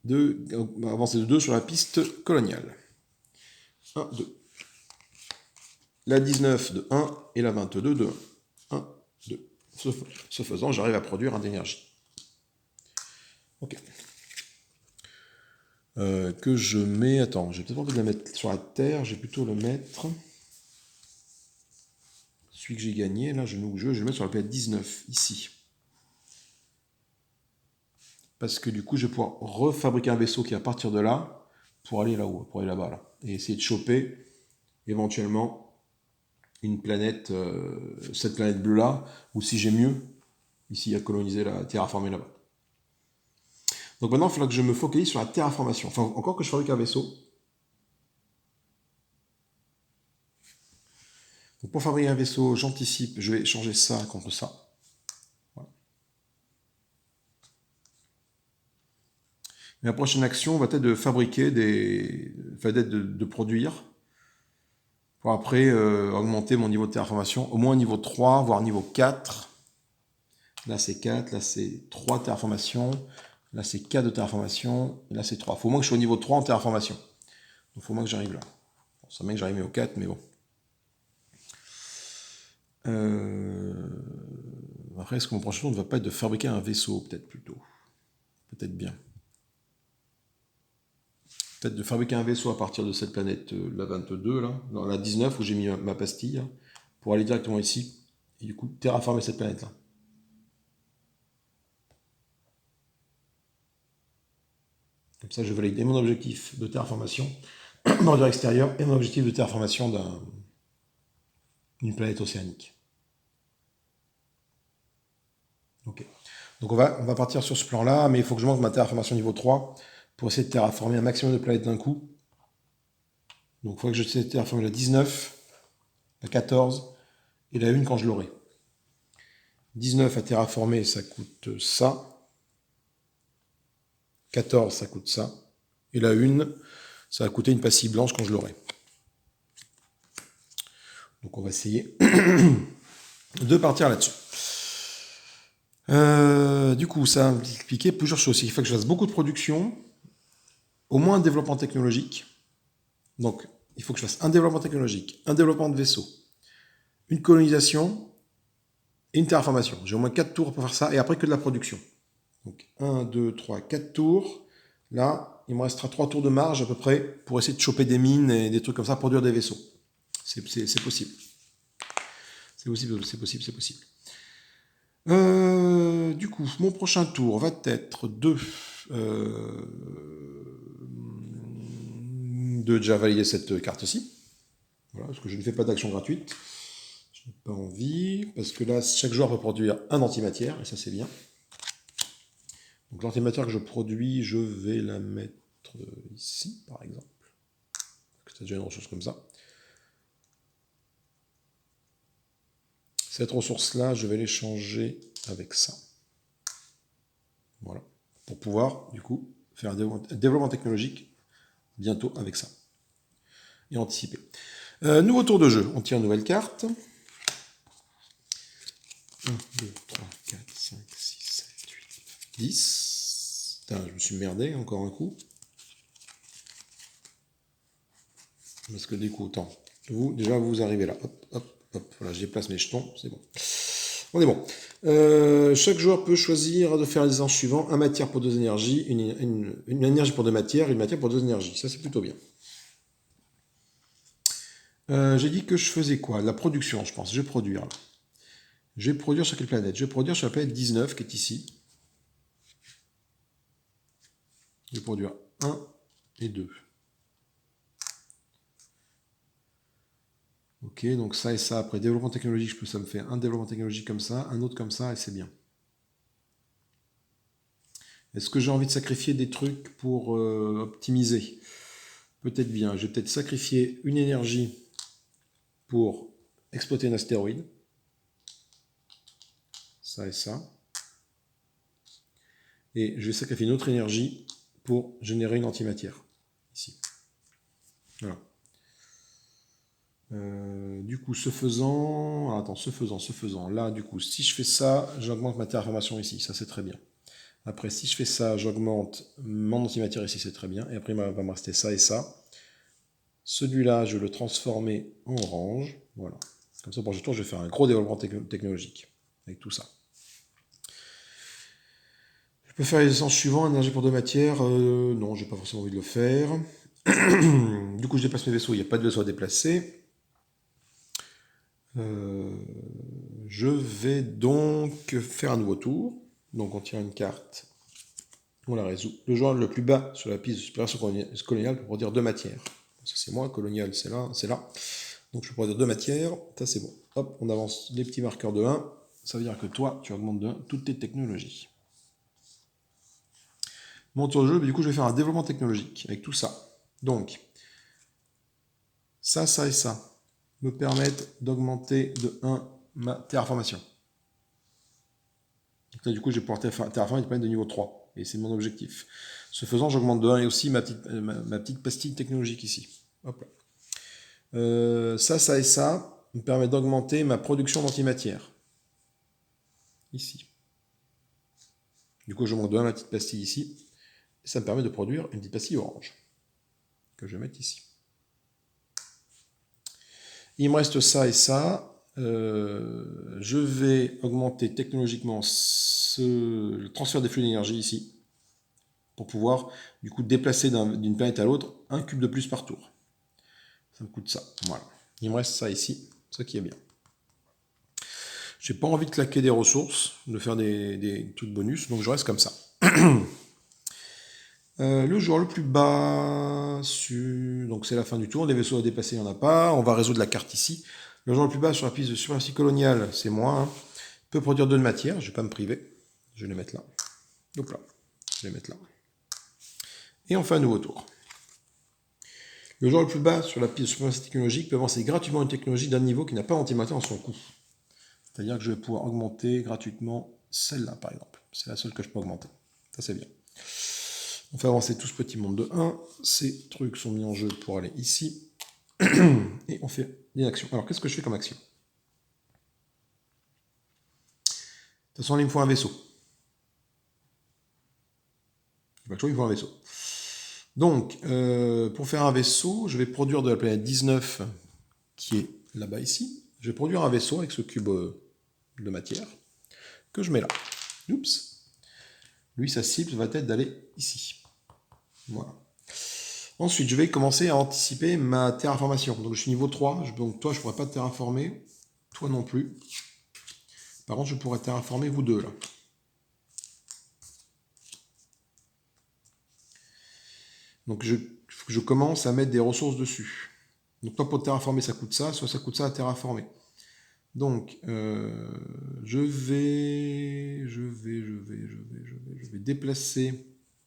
d'avancer de 2 sur la piste coloniale. 1, 2. La 19 de 1 et la 22 de 1. 1, 2. Ce faisant, j'arrive à produire un d'énergie. Ok. Que je mets... Attends, j'ai peut-être pas envie de la mettre sur la Terre, j'ai plutôt le mettre... Celui que j'ai gagné, là, je vais le mettre sur la planète 19, ici. Parce que du coup, je vais pouvoir refabriquer un vaisseau qui va partir de là, pour aller là-haut, pour aller là-bas, là. Et essayer de choper, éventuellement, une planète, cette planète bleue-là, ou si j'ai mieux, ici, à coloniser la terraformer là-bas. Donc maintenant, il faudra que je me focalise sur la terraformation. Enfin, encore que je fabrique un vaisseau. Donc pour fabriquer un vaisseau, j'anticipe, je vais changer ça contre ça. Voilà. La prochaine action va être de fabriquer de produire, pour après augmenter mon niveau de terraformation, au moins niveau 3, voire niveau 4. Là c'est 4, là c'est 3 terraformations, là c'est 4 de terraformation, et là c'est 3. Il faut au moins que je sois au niveau 3 en terraformation. Donc il faut au moins que j'arrive là. Bon, ça met que j'arrive au 4, mais bon. Après, est-ce que mon prochain tour ne va pas être de fabriquer un vaisseau, peut-être plutôt? Peut-être bien. Peut-être de fabriquer un vaisseau à partir de cette planète, la 22, là, dans la 19, où j'ai mis ma pastille, hein, pour aller directement ici, et du coup, terraformer cette planète-là. Comme ça, je valide et mon objectif de terraformation bordure extérieure et mon objectif de terraformation d'une planète océanique. Ok. Donc on va partir sur ce plan-là, mais il faut que je monte ma terraformation niveau 3 pour essayer de terraformer un maximum de planètes d'un coup. Donc il faudrait que je essaie de terraformer la 19, la 14 et la 1 quand je l'aurai. 19 à terraformer, ça coûte ça. 14, ça coûte ça. Et la 1, ça va coûter une pastille blanche quand je l'aurai. Donc on va essayer de partir là-dessus. Du coup, ça va expliquer plusieurs choses. Il faut que je fasse beaucoup de production, au moins un développement technologique. Donc, il faut que je fasse un développement technologique, un développement de vaisseau, une colonisation et une terraformation. J'ai au moins 4 tours pour faire ça, et après que de la production. Donc, 1, 2, 3, 4 tours. Là, il me restera 3 tours de marge à peu près pour essayer de choper des mines et des trucs comme ça, produire des vaisseaux. C'est possible. C'est possible, c'est possible, c'est possible. Du coup, mon prochain tour va être de déjà valider cette carte-ci. Voilà, parce que je ne fais pas d'action gratuite. Je n'ai pas envie, parce que là, chaque joueur peut produire un antimatière, et ça c'est bien. Donc l'antimatière que je produis, je vais la mettre ici, par exemple. Parce que c'est déjà une ressource comme ça. Cette ressource-là, je vais l'échanger avec ça. Voilà. Pour pouvoir, du coup, faire un développement technologique bientôt avec ça. Et anticiper. Nouveau tour de jeu. On tire une nouvelle carte. 1, 2, 3, 4, 5, 6, 7, 8, 10. Putain, je me suis merdé encore un coup. Parce que du coup, attends. Déjà, vous arrivez là. Hop, hop, hop. Voilà, je déplace mes jetons. C'est bon. On est bon. Chaque joueur peut choisir de faire les échanges suivants. Un matière pour 2 énergies, une énergie pour 2 matières, une matière pour 2 énergies. Ça, c'est plutôt bien. J'ai dit que je faisais quoi? La production, je pense. Je vais produire. Là. Je vais produire sur quelle planète? Je vais produire sur la planète 19, qui est ici. Je vais produire 1 et 2. Ok, donc ça et ça. Après, développement technologique, ça me fait un développement technologique comme ça, un autre comme ça, et c'est bien. Est-ce que j'ai envie de sacrifier des trucs pour optimiser? Peut-être bien. Je vais peut-être sacrifier une énergie pour exploiter un astéroïde. Ça et ça. Et je vais sacrifier une autre énergie pour générer une antimatière. Ici. Voilà. Du coup, ce faisant... Attends, ce faisant. Là, du coup, si je fais ça, j'augmente ma terraformation ici. Ça, c'est très bien. Après, si je fais ça, j'augmente mon antimatière ici, c'est très bien. Et après, il va me rester ça et ça. Celui-là, je vais le transformer en orange. Voilà. Comme ça, pour ce tour, je vais faire un gros développement technologique avec tout ça. Je peux faire les essences suivants. Énergie pour 2 matières. Non, j'ai pas forcément envie de le faire. Du coup, je déplace mes vaisseaux. Il n'y a pas de vaisseau à déplacer. Je vais donc faire un nouveau tour. Donc, on tire une carte. On la résout. Le joueur le plus bas sur la piste de supérieur coloniale peut produire 2 matières. Ça, c'est moi. Colonial, c'est là. C'est là. Donc, je peux produire 2 matières. Ça, c'est bon. Hop, on avance les petits marqueurs de 1. Ça veut dire que toi, tu augmentes de 1 toutes tes technologies. Mon tour de jeu, du coup, je vais faire un développement technologique avec tout ça. Donc, ça et ça me permettent d'augmenter de 1 ma terraformation. Donc là, du coup, je vais pouvoir terraformer une planète de niveau 3. Et c'est mon objectif. Ce faisant, j'augmente de 1 et aussi ma petite pastille technologique ici. Hop là. Ça et ça me permet d'augmenter ma production d'antimatière. Ici. Du coup, j'augmente de 1 ma petite pastille ici. Et ça me permet de produire une petite pastille orange. Que je vais mettre ici. Il me reste ça et ça. je vais augmenter technologiquement le transfert des flux d'énergie ici, pour pouvoir du coup déplacer d'une planète à l'autre un cube de plus par tour. Ça me coûte ça. Voilà. Il me reste ça ici, ce qui est bien. J'ai pas envie de claquer des ressources, de faire des trucs bonus, donc je reste comme ça. Le joueur le plus bas, donc c'est la fin du tour, les vaisseaux à dépasser, il n'y en a pas, on va résoudre la carte ici. Le joueur le plus bas sur la piste de suprématie coloniale, c'est moi, hein. Peut produire 2 de matière, je ne vais pas me priver, je vais les mettre là. Hop là, je vais les mettre là. Et on fait un nouveau tour. Le joueur le plus bas sur la piste de suprématie technologique peut avancer gratuitement une technologie d'un niveau qui n'a pas antimatter en son coût. C'est-à-dire que je vais pouvoir augmenter gratuitement celle-là, par exemple. C'est la seule que je peux augmenter. Ça, c'est bien. On fait avancer tout ce petit monde de 1. Ces trucs sont mis en jeu pour aller ici. Et on fait des actions. Alors, qu'est-ce que je fais comme action? De toute façon, là, il me faut un vaisseau. Il me faut un vaisseau. Donc, pour faire un vaisseau, je vais produire de la planète 19, qui est là-bas ici. Je vais produire un vaisseau avec ce cube de matière que je mets là. Oups. Lui, sa cible va être d'aller ici. Voilà. Ensuite, je vais commencer à anticiper ma terraformation. Donc, je suis niveau 3. Donc, toi, je ne pourrais pas te terraformer. Toi non plus. Par contre, je pourrais terraformer vous deux, là. Donc, je commence à mettre des ressources dessus. Donc, toi, pour terraformer, ça coûte ça. Soit ça coûte ça à terraformer. Donc, je vais déplacer.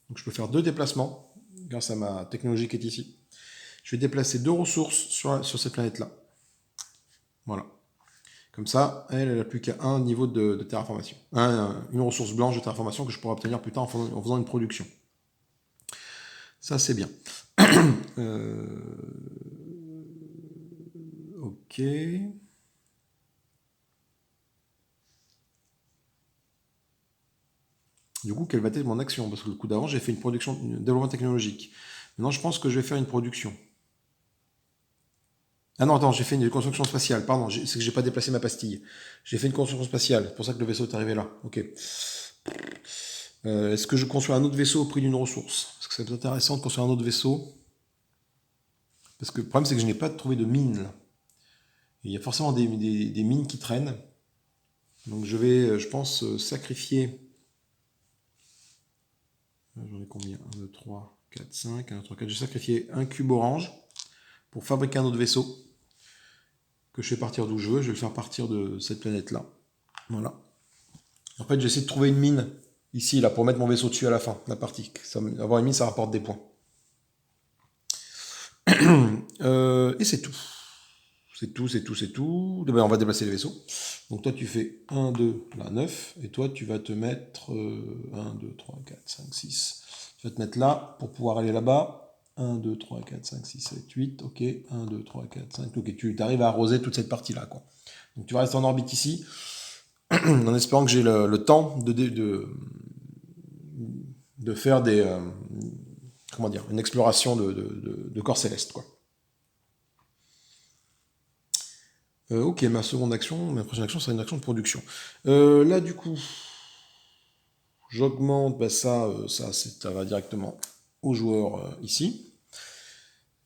Donc, je peux faire 2 déplacements grâce à ma technologie qui est ici. Je vais déplacer 2 ressources sur cette planète-là. Voilà. Comme ça, elle n'a plus qu'à un niveau de terraformation. Une ressource blanche de terraformation que je pourrai obtenir plus tard en faisant une production. Ça, c'est bien. Ok. Du coup, quelle va être mon action? Parce que le coup d'avant, j'ai fait une production, un développement technologique. Maintenant, je pense que je vais faire une production. Ah non, attends, j'ai fait une construction spatiale. Pardon, c'est que j'ai pas déplacé ma pastille. J'ai fait une construction spatiale. C'est pour ça que le vaisseau est arrivé là. Ok. Est-ce que je construis un autre vaisseau au prix d'une ressource? Parce que c'est intéressant de construire un autre vaisseau. Parce que le problème, c'est que je n'ai pas trouvé de mine là. Il y a forcément des mines qui traînent. Donc je vais, je pense, sacrifier. J'en ai combien? 1, 2, 3, 4, 5. 1, 2, 3, 4. Je vais sacrifier un cube orange pour fabriquer un autre vaisseau que je fais partir d'où je veux. Je vais le faire partir de cette planète-là. Voilà. En fait, j'essaie de trouver une mine ici, là, pour mettre mon vaisseau dessus à la fin, la partie. Avoir une mine, ça rapporte des points. Et c'est tout. C'est tout. On va déplacer les vaisseaux. Donc toi, tu fais 1, 2, là, 9. Et toi, tu vas te mettre 1, 2, 3, 4, 5, 6. Tu vas te mettre là pour pouvoir aller là-bas. 1, 2, 3, 4, 5, 6, 7, 8. Ok. 1, 2, 3, 4, 5. Ok, tu arrives à arroser toute cette partie-là, quoi. Donc tu vas rester en orbite ici, en espérant que j'ai le temps de faire comment dire, une exploration de corps céleste, quoi. Ok, ma prochaine action sera une action de production. Là, du coup, j'augmente, ça va directement au joueur ici.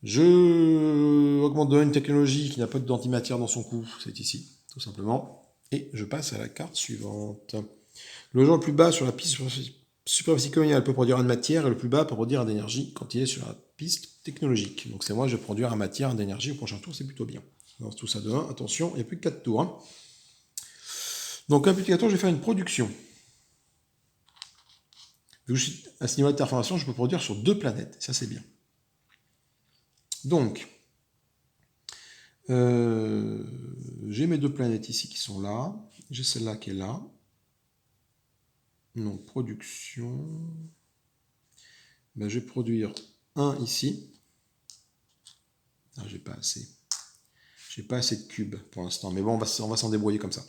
Je augmente de une technologie qui n'a pas d'antimatière dans son coup, c'est ici, tout simplement. Et je passe à la carte suivante. Le joueur le plus bas sur la piste suprématie coloniale peut produire un de matière et le plus bas peut produire un d'énergie quand il est sur la piste technologique. Donc c'est moi, je vais produire un matière, un d'énergie au prochain tour, c'est plutôt bien. On lance tout ça de 1. Attention, il n'y a plus que 4 tours. Hein. Donc un plus de 4 tours, je vais faire une production. Vu que je suis à ce niveau de terraformation, je peux produire sur 2 planètes. Ça, c'est bien. Donc, j'ai mes 2 planètes ici qui sont là. J'ai celle-là qui est là. Donc, production. Ben, je vais produire un ici. Ah, j'ai pas assez. J'ai pas assez de cubes pour l'instant. Mais bon, on va s'en débrouiller comme ça.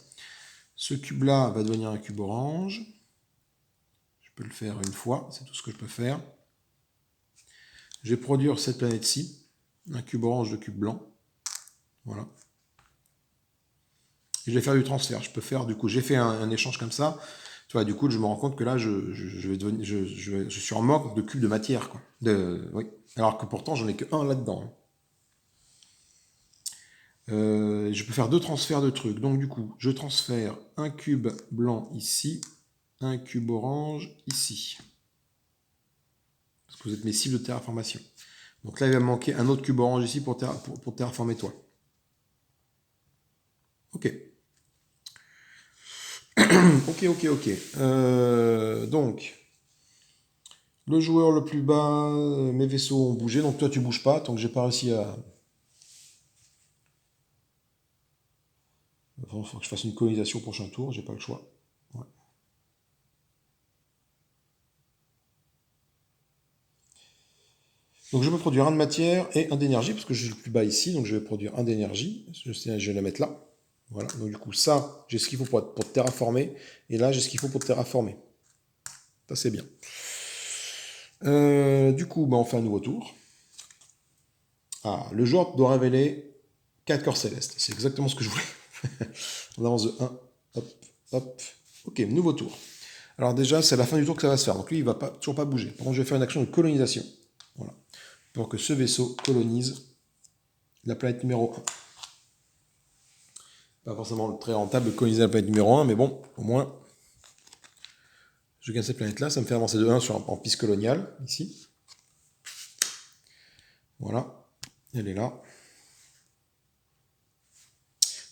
Ce cube-là va devenir un cube orange. Je peux le faire une fois. C'est tout ce que je peux faire. Je vais produire cette planète-ci. Un cube orange, de cube blanc. Voilà. Et je vais faire du transfert. Je peux faire, du coup, j'ai fait un échange comme ça. Tu vois, du coup, je me rends compte que là, je suis en manque de cubes de matière, quoi. Oui. Alors que pourtant, j'en ai que un là-dedans, hein. Je peux faire 2 transferts de trucs. Donc, du coup, je transfère un cube blanc ici, un cube orange ici. Parce que vous êtes mes cibles de terraformation. Donc là, il va me manquer un autre cube orange ici pour terraformer toi. Ok. Ok. Donc, le joueur le plus bas, mes vaisseaux ont bougé. Donc toi, tu bouges pas. Tant que j'ai pas réussi à... Il faut que je fasse une colonisation au prochain tour. J'ai pas le choix. Ouais. Donc je peux produire un de matière et un d'énergie, parce que je suis le plus bas ici. Donc je vais produire un d'énergie. Je vais la mettre là. Voilà. Donc du coup, ça, j'ai ce qu'il faut pour te terraformer. Et là, j'ai ce qu'il faut pour te terraformer. Ça, c'est bien. Du coup, on fait un nouveau tour. Ah, le joueur doit révéler 4 corps célestes. C'est exactement ce que je voulais. On avance de 1. Hop. Ok, nouveau tour. Alors déjà, c'est à la fin du tour que ça va se faire. Donc lui, il va toujours pas bouger. Par contre, je vais faire une action de colonisation. Voilà. Pour que ce vaisseau colonise la planète numéro 1. Pas forcément très rentable de coloniser la planète numéro 1, mais bon, au moins, je gagne cette planète-là. Ça me fait avancer de 1 en piste coloniale, ici. Voilà. Elle est là.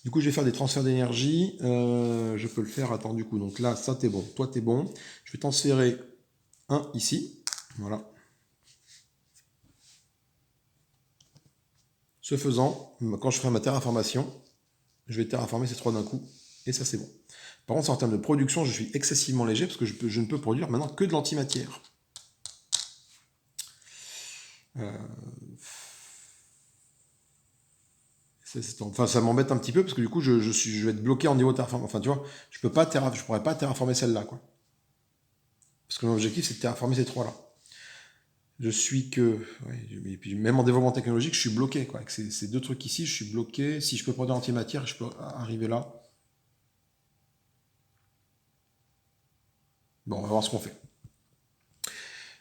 Du coup, je vais faire des transferts d'énergie. Je peux le faire. Attends, du coup, donc là, ça, t'es bon. Toi, t'es bon. Je vais transférer un ici. Voilà. Ce faisant, quand je ferai ma terraformation, je vais terraformer ces 3 d'un coup. Et ça, c'est bon. Par contre, en termes de production, je suis excessivement léger parce que je ne peux produire maintenant que de l'antimatière. Enfin, ça m'embête un petit peu parce que du coup, je vais être bloqué en niveau terraformation. Enfin, tu vois, je pourrais pas terraformer celle-là, quoi. Parce que mon objectif, c'est de terraformer ces 3-là. Je suis que... Ouais, et puis même en développement technologique, je suis bloqué, quoi. Avec ces 2 trucs ici, je suis bloqué. Si je peux produire l'antimatière, je peux arriver là. Bon, on va voir ce qu'on fait.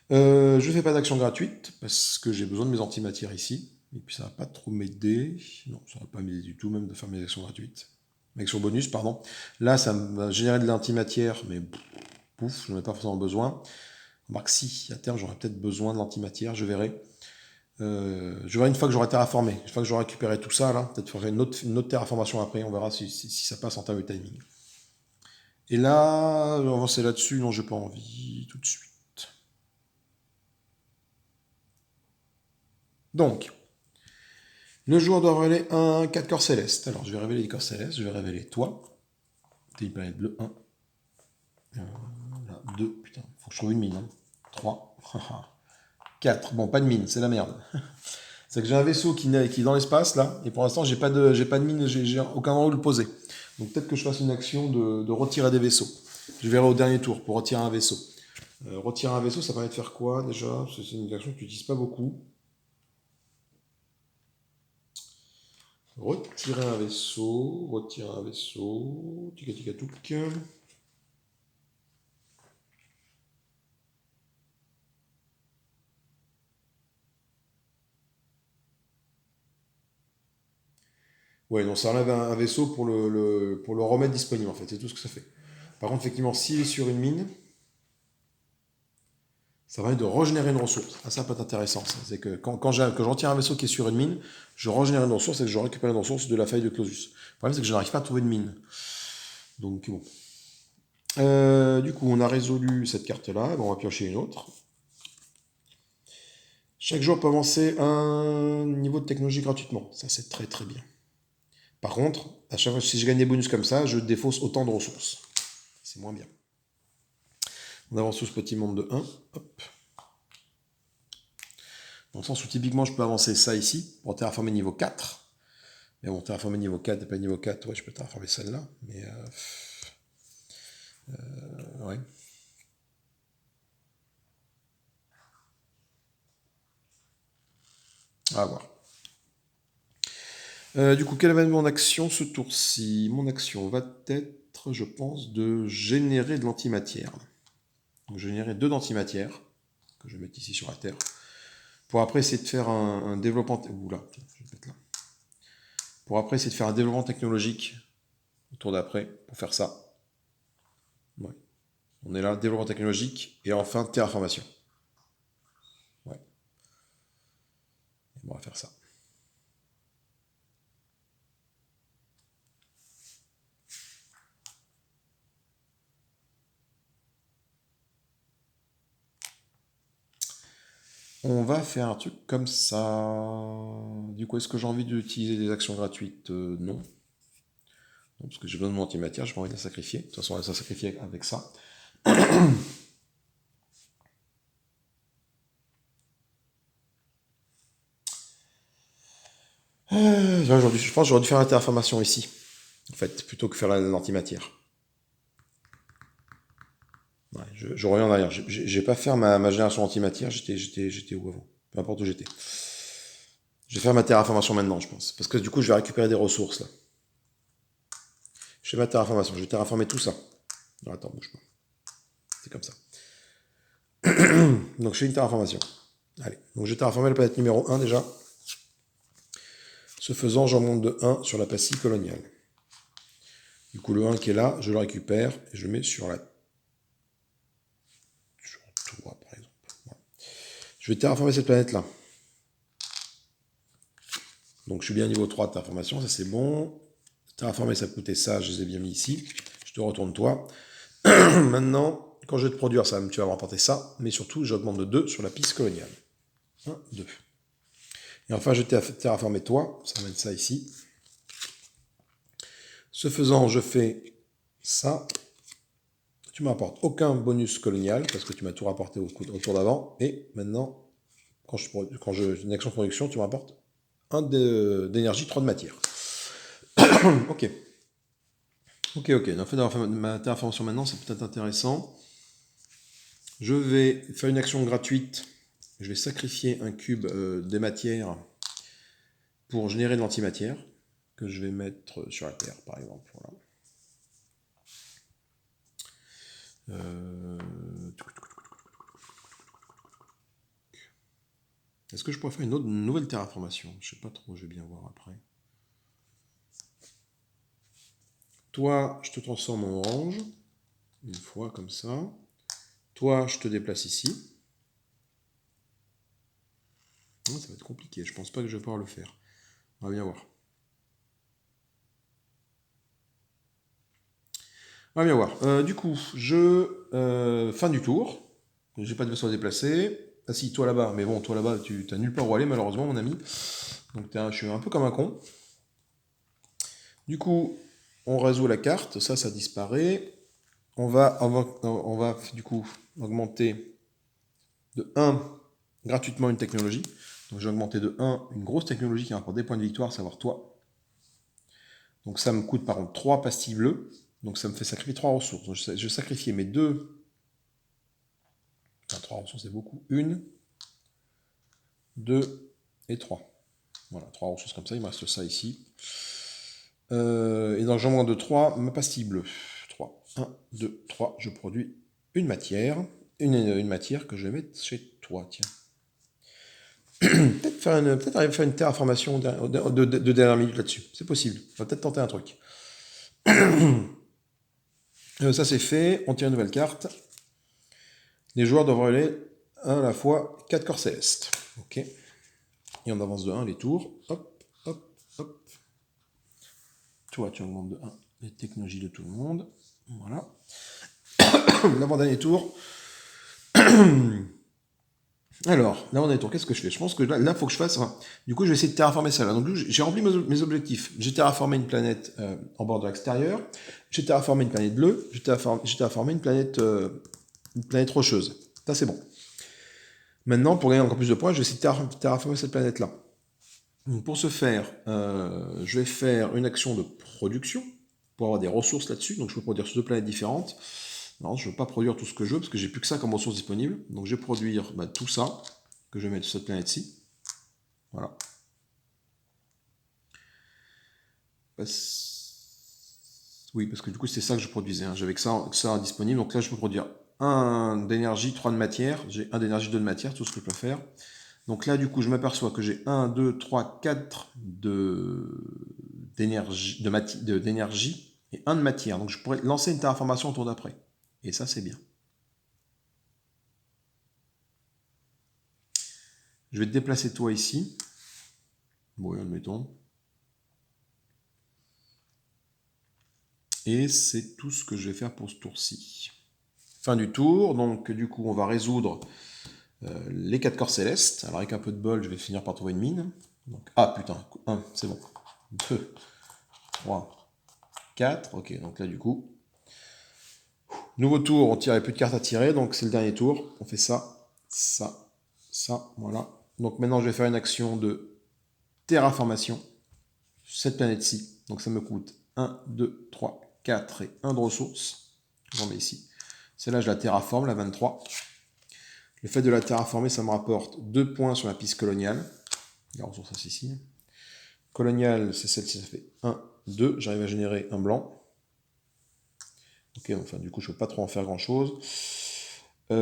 Je ne fais pas d'action gratuite parce que j'ai besoin de mes antimatières ici. Et puis ça va pas trop m'aider. Non, ça va pas m'aider du tout même de faire mes actions gratuites. Mes actions bonus, pardon. Là, ça va générer de l'antimatière, mais pouf, je n'en ai pas forcément besoin. Remarque, si, à terme, j'aurai peut-être besoin de l'antimatière, je verrai. Je verrai une fois que j'aurai terraformé. Une fois que j'aurai récupéré tout ça, là, peut-être ferai une autre terraformation après, on verra si ça passe en termes de timing. Et là, on va avancer là-dessus, non, j'ai pas envie, tout de suite. Donc, le joueur doit révéler un 4 corps céleste. Alors, je vais révéler les corps célestes. Je vais révéler toi. T'es une planète bleue 1. Là, 2. Putain, faut que je trouve une mine. Hein. 3. 4. Bon, pas de mine, c'est la merde. C'est que j'ai un vaisseau qui est dans l'espace, là. Et pour l'instant, j'ai pas de mine, j'ai aucun endroit où le poser. Donc, peut-être que je fasse une action de retirer des vaisseaux. Je verrai au dernier tour pour retirer un vaisseau. Retirer un vaisseau, ça permet de faire quoi déjà? C'est une action que tu n'utilises pas beaucoup. Retirer un vaisseau, tika tika touk. Ouais, donc ça enlève un vaisseau pour le remettre disponible en fait, c'est tout ce que ça fait. Par contre, effectivement, s'il est sur une mine, ça permet de régénérer une ressource. Ah, ça peut être intéressant. C'est que quand je retire un vaisseau qui est sur une mine, je régénère une ressource et que je récupère une ressource de la faille de Clausus. Le problème, c'est que je n'arrive pas à trouver de mine. Donc bon. Du coup, on a résolu cette carte-là. Bon, on va piocher une autre. Chaque joueur peut avancer un niveau de technologie gratuitement. Ça, c'est très très bien. Par contre, à chaque fois, si je gagne des bonus comme ça, je défausse autant de ressources. C'est moins bien. On avance sur ce petit monde de 1. Hop. Dans le sens où typiquement je peux avancer ça ici pour terraformer niveau 4. Mais bon, terraformer niveau 4 et pas niveau 4, ouais, je peux terraformer celle-là. Mais ouais. À voir. Du coup, quelle va être mon action ce tour-ci? Mon action va être, je pense, de générer de l'antimatière. Donc, générer 2 d'antimatière, que je vais mettre ici sur la Terre, pour après essayer de faire un développement... Oula, je vais mettre là. Pour après essayer de faire un développement technologique au tour d'après, pour faire ça. Ouais. On est là, développement technologique, et enfin terraformation. Ouais. On va faire ça. On va faire un truc comme ça. Du coup, est-ce que j'ai envie d'utiliser des actions gratuites? Non. Non, parce que j'ai besoin de mon antimatière, j'ai pas envie de la sacrifier. De toute façon, elle va sacrifier avec ça. Je pense que j'aurais dû faire la terraformation ici, en fait, plutôt que faire l'antimatière. Ouais, je reviens en arrière. J'ai pas fait ma génération antimatière, j'étais où avant? Peu importe où j'étais. Je vais faire ma terraformation maintenant, je pense. Parce que du coup, je vais récupérer des ressources, là. Je fais ma terraformation, je vais terraformer tout ça. Non, attends, bouge pas. C'est comme ça. Donc, je fais une terraformation. Allez, donc je vais terraformer la planète numéro 1 déjà. Ce faisant, j'en monte de 1 sur la passie coloniale. Du coup, le 1 qui est là, je le récupère et je le mets sur la... sur le toit, par exemple. Voilà. Je vais terraformer cette planète-là. Donc, je suis bien niveau 3 de terraformation, ça c'est bon. Terraformer, ça coûtait ça, je les ai bien mis ici. Je te retourne toi. Maintenant, quand je vais te produire ça, tu vas me rapporter ça, mais surtout, j'augmente de 2 sur la piste coloniale. 1, 2. Et enfin, je vais terraformer toi, ça va mettre ça ici. Ce faisant, je fais ça. Tu ne m'apportes aucun bonus colonial, parce que tu m'as tout rapporté au tour d'avant. Et maintenant, quand j'ai une action de production, tu m'apportes 1 d'énergie, 3 de matière. Ok. Ok. En fait, ma terraformation maintenant, c'est peut-être intéressant. Je vais faire une action gratuite. Je vais sacrifier un cube des matières pour générer de l'antimatière, que je vais mettre sur la Terre, par exemple. Voilà. Est-ce que je pourrais faire une nouvelle terraformation? Je sais pas trop, je vais bien voir après. Toi, je te transforme en orange, une fois comme ça. Toi, je te déplace ici. Non, ça va être compliqué, je pense pas que je vais pouvoir le faire. On va bien voir. On va bien voir. Du coup, fin du tour. J'ai pas de vaisseau à déplacer. Ah si, toi là-bas. Mais bon, toi là-bas, tu n'as nulle part où aller, malheureusement, mon ami. Donc je suis un peu comme un con. Du coup, on résout la carte. Ça disparaît. On va du coup augmenter de 1 gratuitement une technologie. Donc j'ai augmenté de 1 une grosse technologie qui rapporte des points de victoire, à savoir toi. Donc ça me coûte par contre 3 pastilles bleues. Donc ça me fait sacrifier 3 ressources. Donc je sacrifier mes 2. Enfin 3 ressources c'est beaucoup. 1, 2 et 3. Voilà, 3 ressources comme ça, il me reste ça ici. Et donc j'en manque de 3, ma pastille bleue. 3. 1, 2, 3, je produis une matière. Une matière que je vais mettre chez toi, tiens. Peut-être arriver à faire une terraformation de dernière minute là-dessus. C'est possible. On va peut-être tenter un truc. Ça c'est fait. On tire une nouvelle carte. Les joueurs doivent relayer à la fois 4 corps célestes. Ok. Et on avance de 1 les tours. Hop, hop, hop. Toi, tu augmentes de 1 les technologies de tout le monde. Voilà. L'avant-dernier tour. Alors, l'avant-dernier tour, qu'est-ce que je fais? Je pense que là, il faut que je fasse... Enfin, du coup, je vais essayer de terraformer ça là. Donc, j'ai rempli mes objectifs. J'ai terraformé une planète en bord de l'extérieur. J'ai terraformé une planète bleue. J'ai terraformé une planète rocheuse. Ça, c'est bon. Maintenant, pour gagner encore plus de points, je vais essayer de terraformer cette planète-là. Donc, pour ce faire, je vais faire une action de production pour avoir des ressources là-dessus. Donc, je peux produire sur 2 planètes différentes. Non, je ne veux pas produire tout ce que je veux parce que j'ai plus que ça comme ressources disponibles. Donc, je vais produire tout ça que je vais mettre sur cette planète-ci. Voilà. Oui, parce que du coup, c'est ça que je produisais. Hein. J'avais que ça disponible. Donc là, je peux produire 1 d'énergie, 3 de matière. J'ai 1 d'énergie, 2 de matière, tout ce que je peux faire. Donc là, du coup, je m'aperçois que j'ai 1, 2, 3, 4 d'énergie et 1 de matière. Donc je pourrais lancer une terraformation au tour d'après. Et ça, c'est bien. Je vais te déplacer toi ici. Bon, admettons. Et c'est tout ce que je vais faire pour ce tour-ci. Fin du tour, donc du coup on va résoudre les 4 corps célestes. Alors avec un peu de bol, je vais finir par trouver une mine. Donc, ah putain, 1, c'est bon. 2, 3, 4, ok, donc là du coup. Nouveau tour, on tire, il n'y a plus de cartes à tirer, donc c'est le dernier tour. On fait ça, ça, ça, voilà. Donc maintenant je vais faire une action de terraformation sur cette planète-ci. Donc ça me coûte 1, 2, 3, 4 et 1 de ressources. J'en mets ici. Celle-là, je la terraforme, la 23. Le fait de la terraformer, ça me rapporte 2 points sur la piste coloniale. La ressource, c'est ici. Coloniale, c'est celle-ci, ça fait 1, 2. J'arrive à générer un blanc. Ok, enfin, du coup, je ne peux pas trop en faire grand-chose. Je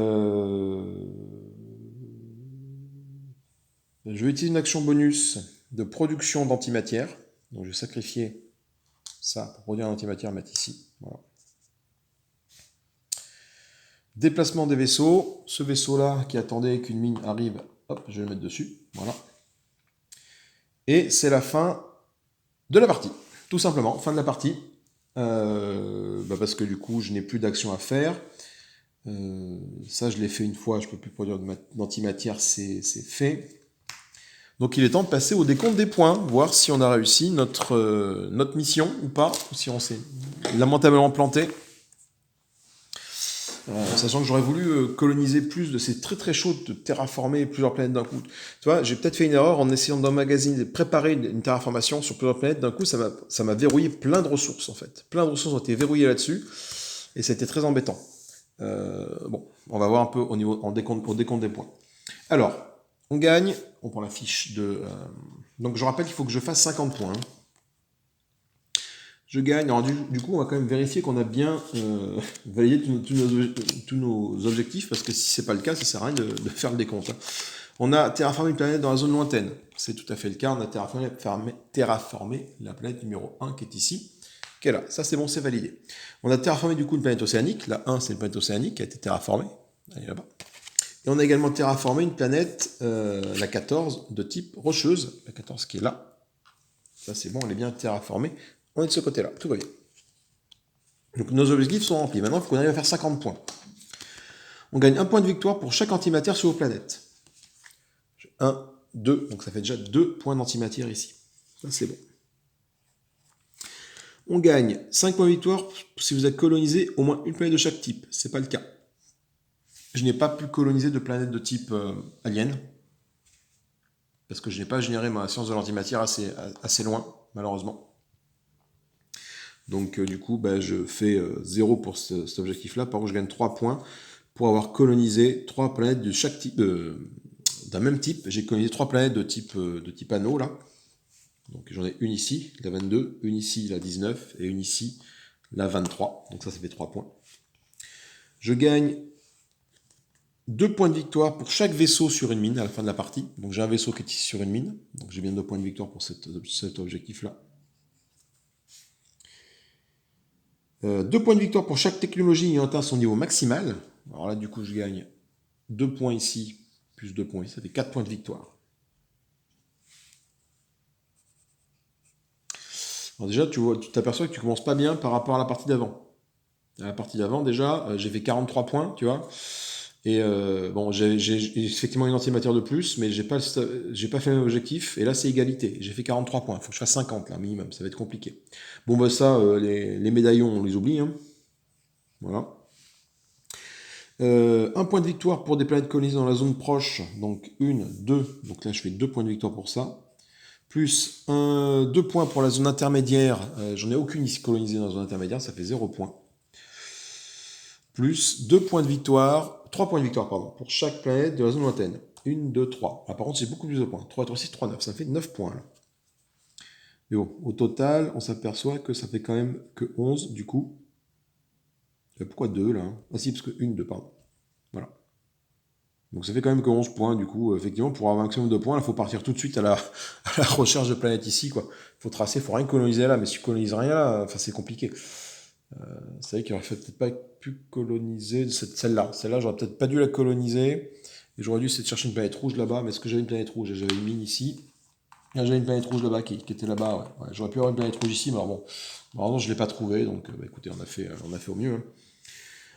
vais utiliser une action bonus de production d'antimatière. Donc, je vais sacrifier ça pour produire l'antimatière, mettre ici. Voilà. Déplacement des vaisseaux. Ce vaisseau-là qui attendait qu'une mine arrive, hop, je vais le mettre dessus. Voilà. Et c'est la fin de la partie. Tout simplement, fin de la partie. Parce que du coup, je n'ai plus d'action à faire. Ça, je l'ai fait une fois, je ne peux plus produire d'antimatière, c'est fait. Donc il est temps de passer au décompte des points, voir si on a réussi notre mission ou pas, ou si on s'est lamentablement planté. Sachant que j'aurais voulu coloniser plus de ces très très chaudes, de terraformer plusieurs planètes d'un coup. Tu vois, j'ai peut-être fait une erreur en essayant d'emmagasiner, de préparer une terraformation sur plusieurs planètes. D'un coup, ça m'a verrouillé plein de ressources en fait. Plein de ressources ont été verrouillées là-dessus, et c'était très embêtant. Bon, on va voir un peu au décompte des points. Alors, on gagne, on prend la fiche de... donc je rappelle qu'il faut que je fasse 50 points. Je gagne. Alors du coup, on va quand même vérifier qu'on a bien validé tous nos objectifs, parce que si c'est pas le cas, ça sert à rien de faire le décompte. Hein. On a terraformé une planète dans la zone lointaine. C'est tout à fait le cas. On a terraformé la planète numéro 1 qui est ici, qui est là. Ça, c'est bon, c'est validé. On a terraformé du coup une planète océanique. La 1, c'est une planète océanique qui a été terraformée. Elle est là-bas. Et on a également terraformé une planète, la 14, de type rocheuse. La 14 qui est là. Ça, c'est bon, elle est bien terraformée. On est de ce côté-là, tout va bien. Donc nos objectifs sont remplis. Maintenant, il faut qu'on arrive à faire 50 points. On gagne 1 point de victoire pour chaque antimatière sur vos planètes. 1, 2, donc ça fait déjà 2 points d'antimatière ici. Ça, c'est bon. On gagne 5 points de victoire si vous avez colonisé au moins une planète de chaque type. Ce n'est pas le cas. Je n'ai pas pu coloniser de planète de type alien, parce que je n'ai pas généré ma science de l'antimatière assez loin, malheureusement. Donc du coup, je fais 0 pour cet objectif-là. Par contre, je gagne 3 points pour avoir colonisé 3 planètes de chaque type, d'un même type. J'ai colonisé 3 planètes de type anneau, là. Donc j'en ai une ici, la 22, une ici, la 19, et une ici, la 23. Donc ça fait 3 points. Je gagne 2 points de victoire pour chaque vaisseau sur une mine à la fin de la partie. Donc j'ai un vaisseau qui est ici sur une mine. Donc j'ai bien 2 points de victoire pour cet objectif-là. 2 points de victoire pour chaque technologie ayant atteint son niveau maximal. Alors là, du coup, je gagne 2 points ici, plus 2 points ici. Ça fait 4 points de victoire. Alors déjà, tu t'aperçois que tu commences pas bien par rapport à la partie d'avant. À la partie d'avant, déjà, j'ai fait 43 points, tu vois. Et bon, j'ai effectivement une antimatière de plus, mais j'ai pas fait mon objectif. Et là, c'est égalité. J'ai fait 43 points. Il faut que je fasse 50 là, minimum. Ça va être compliqué. Bon, ça, les médaillons, on les oublie. Hein. Voilà. 1 point de victoire pour des planètes colonisées dans la zone proche. Donc 1, 2. Donc là, je fais 2 points de victoire pour ça. Plus 2 points pour la zone intermédiaire. J'en ai aucune ici colonisée dans la zone intermédiaire. Ça fait 0 points. Plus 2 points de victoire. 3 points de victoire, pardon, pour chaque planète de la zone lointaine. 1, 2, 3. Ah, par contre, j'ai beaucoup plus de points. 3, 3, 6, 3, 9. Ça fait 9 points. Là. Mais bon, au total, on s'aperçoit que ça fait quand même que 11, du coup. Pourquoi 2 là, hein? Ah si, parce que 1, 2, pardon. Voilà. Donc ça fait quand même que 11 points, du coup. Effectivement, pour avoir un maximum de points, il faut partir tout de suite à la, à la recherche de planètes ici, quoi. Il faut tracer, il faut rien coloniser là, mais si tu colonises rien là, enfin c'est compliqué. C'est vrai qu'il aurait peut-être pas pu coloniser celle-là. Celle-là, j'aurais peut-être pas dû la coloniser. Et j'aurais dû essayer de chercher une planète rouge là-bas. Mais est-ce que j'avais une planète rouge? J'avais une mine ici. Là, j'avais une planète rouge là-bas qui était là-bas. Ouais. Ouais, j'aurais pu avoir une planète rouge ici, mais alors bon. Malheureusement, je ne l'ai pas trouvé. Donc, bah, écoutez, on a fait au mieux, hein.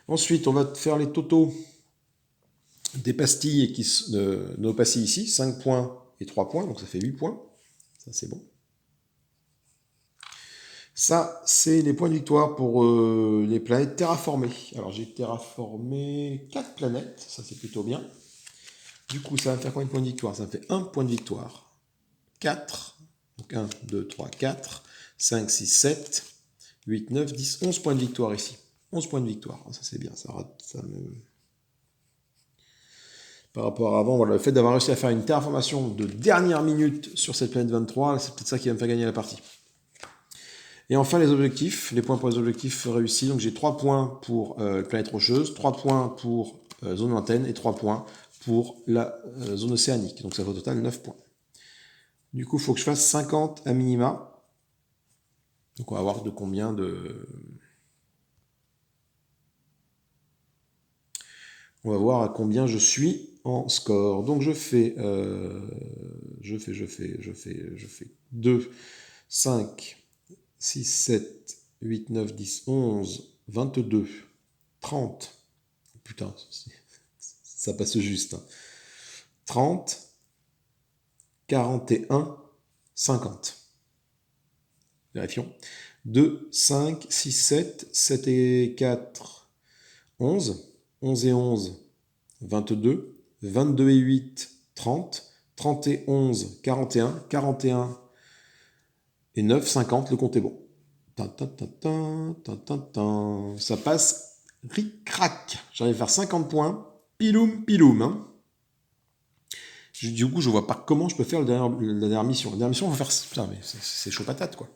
Ensuite, on va faire les totaux des pastilles de nos pastilles ici. 5 points et 3 points. Donc, ça fait 8 points. Ça, c'est bon. Ça, c'est les points de victoire pour les planètes terraformées. Alors, j'ai terraformé 4 planètes. Ça, c'est plutôt bien. Du coup, ça va me faire combien de points de victoire? Ça me fait 1 point de victoire. 4. Donc 1, 2, 3, 4. 5, 6, 7. 8, 9, 10, 11 points de victoire ici. 11 points de victoire. Ça, c'est bien. Ça me... Par rapport à avant, voilà, le fait d'avoir réussi à faire une terraformation de dernière minute sur cette planète 23, c'est peut-être ça qui va me faire gagner la partie. Et enfin, les objectifs, les points pour les objectifs réussis. Donc j'ai 3 points pour planète rocheuse, 3 points pour zone lointaine et 3 points pour la zone océanique. Donc ça fait au total 9 points. Du coup, il faut que je fasse 50 à minima. Donc on va voir de combien de... On va voir à combien je suis en score. Donc je fais 2, 5, 6, 7, 8, 9, 10, 11, 22, 30. Putain, ça passe juste, hein. 30, 41, 50. Vérifions. 2, 5, 6, 7, 7 et 4, 11. 11 et 11, 22. 22 et 8, 30. 30 et 11, 41. 41 et 9, 50. Le compte est bon. Ça passe ric-crac. J'arrive à faire 50 points. Piloum, piloum, hein. Du coup, je vois pas comment je peux faire la dernière mission. La dernière mission, on va faire... Putain, mais c'est chaud patate, quoi.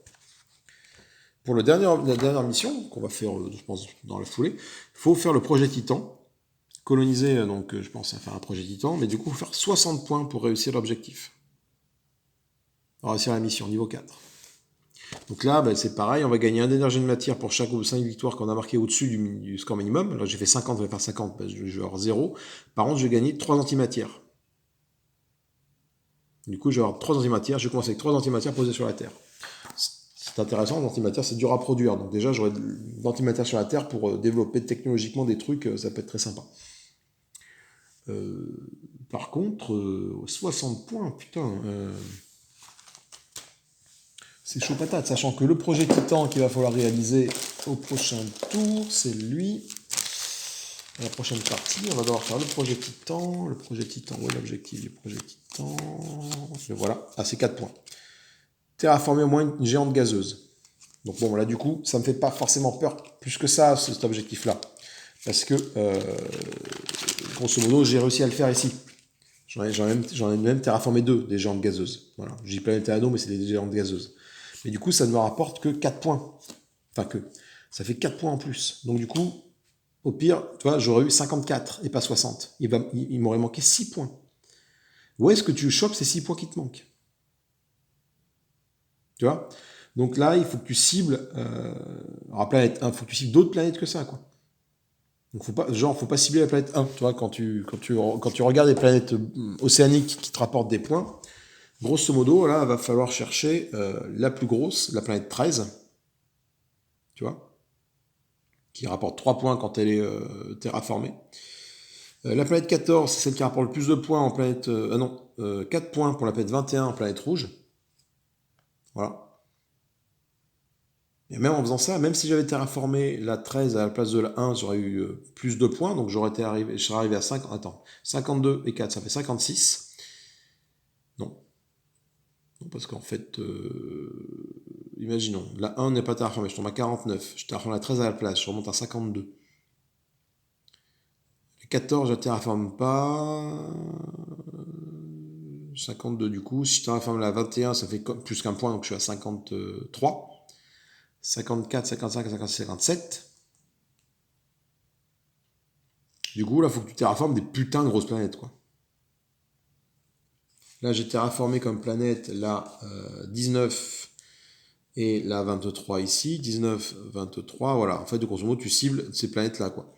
Pour la dernière mission, qu'on va faire, je pense, dans la foulée, il faut faire le projet Titan. Coloniser, donc je pense à faire un projet Titan, mais du coup, il faut faire 60 points pour réussir l'objectif. Réussir la mission, niveau 4. Donc là, bah, c'est pareil, on va gagner 1 d'énergie de matière pour chaque 5 victoires qu'on a marqué au-dessus du score minimum. Là, j'ai fait 50, je vais faire 50, bah, je vais avoir 0. Par contre, je vais gagner 3 antimatières. Du coup, je vais avoir 3 antimatières. Je vais commencer avec 3 antimatières posées sur la Terre. C'est intéressant, l'antimatière, c'est dur à produire. Donc déjà, j'aurai de l'antimatière sur la Terre pour développer technologiquement des trucs, ça peut être très sympa. Par contre, 60 points, putain, c'est chaud patate, sachant que le projet Titan qu'il va falloir réaliser au prochain tour, c'est lui. À la prochaine partie, on va devoir faire le projet Titan. Le projet Titan, où est l'objectif du projet Titan? Le voilà, ah, c'est 4 points. Terraformer au moins une géante gazeuse. Donc bon, là du coup, ça me fait pas forcément peur plus que ça, cet objectif-là. Parce que, grosso modo, j'ai réussi à le faire ici. J'en ai même terraformé 2, des géantes gazeuses. Voilà. Je dis planétéano, mais c'est des géantes gazeuses. Mais du coup, ça ne me rapporte que 4 points. Enfin que, ça fait 4 points en plus. Donc du coup, au pire, tu vois, j'aurais eu 54 et pas 60. Il m'aurait manqué 6 points. Où est-ce que tu chopes ces 6 points qui te manquent? Tu vois? Donc là, il faut que tu cibles, alors planète 1, il faut que tu cibles d'autres planètes que ça, quoi. Donc faut pas cibler la planète 1, tu vois, quand tu regardes les planètes océaniques qui te rapportent des points, grosso modo, là, il va falloir chercher la plus grosse, la planète 13, tu vois, qui rapporte 3 points quand elle est terraformée. La planète 14, c'est celle qui rapporte le plus de points en planète... 4 points pour la planète 21 en planète rouge. Voilà. Et même en faisant ça, même si j'avais terraformé la 13 à la place de la 1, j'aurais eu plus de points, donc je serais arrivé à 5, attends, 52 et 4, ça fait 56. Non. Non, parce qu'en fait, imaginons, la 1 n'est pas terraformée, je tombe à 49, je terraforme la 13 à la place, je remonte à 52. La 14, je ne terraforme pas. 52 du coup. Si je terraforme la 21, ça fait plus qu'un point, donc je suis à 53. 54, 55, 56, 57. Du coup, là, il faut que tu terraformes des putains de grosses planètes, quoi. Là, j'ai terraformé comme planète la 19 et la 23 ici. 19, 23, voilà. En fait, de grosso modo, tu cibles ces planètes-là, quoi.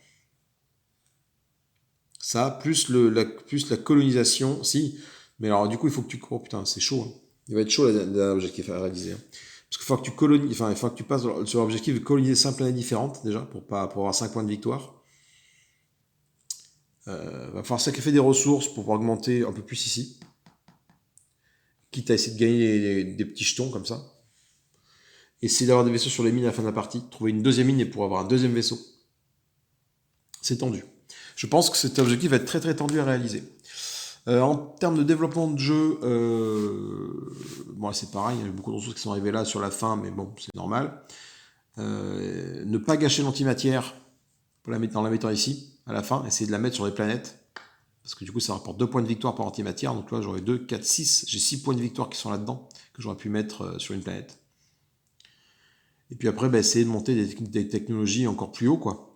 Ça, plus la colonisation, si. Mais alors, du coup, il faut que tu... Oh putain, c'est chaud, hein. Il va être chaud, l'objectif à réaliser, hein. Parce qu'il faut que tu colonises... Enfin, il faut que tu passes sur l'objectif de coloniser 5 planètes différentes, déjà, pour avoir 5 points de victoire. Va falloir sacrifier des ressources pour pouvoir augmenter un peu plus ici. Quitte à essayer de gagner des petits jetons, comme ça. Essayer d'avoir des vaisseaux sur les mines à la fin de la partie. Trouver une deuxième mine et pour avoir un deuxième vaisseau. C'est tendu. Je pense que cet objectif va être très très tendu à réaliser. En termes de développement de jeu, bon, c'est pareil, il y a eu beaucoup de ressources qui sont arrivées là sur la fin, mais bon, c'est normal. Ne pas gâcher l'antimatière en la mettant ici, à la fin, essayer de la mettre sur les planètes, parce que du coup ça rapporte 2 points de victoire par antimatière, donc là j'aurai 2, 4, 6, j'ai 6 points de victoire qui sont là-dedans, que j'aurais pu mettre sur une planète. Et puis après, essayer de monter des technologies encore plus haut, quoi.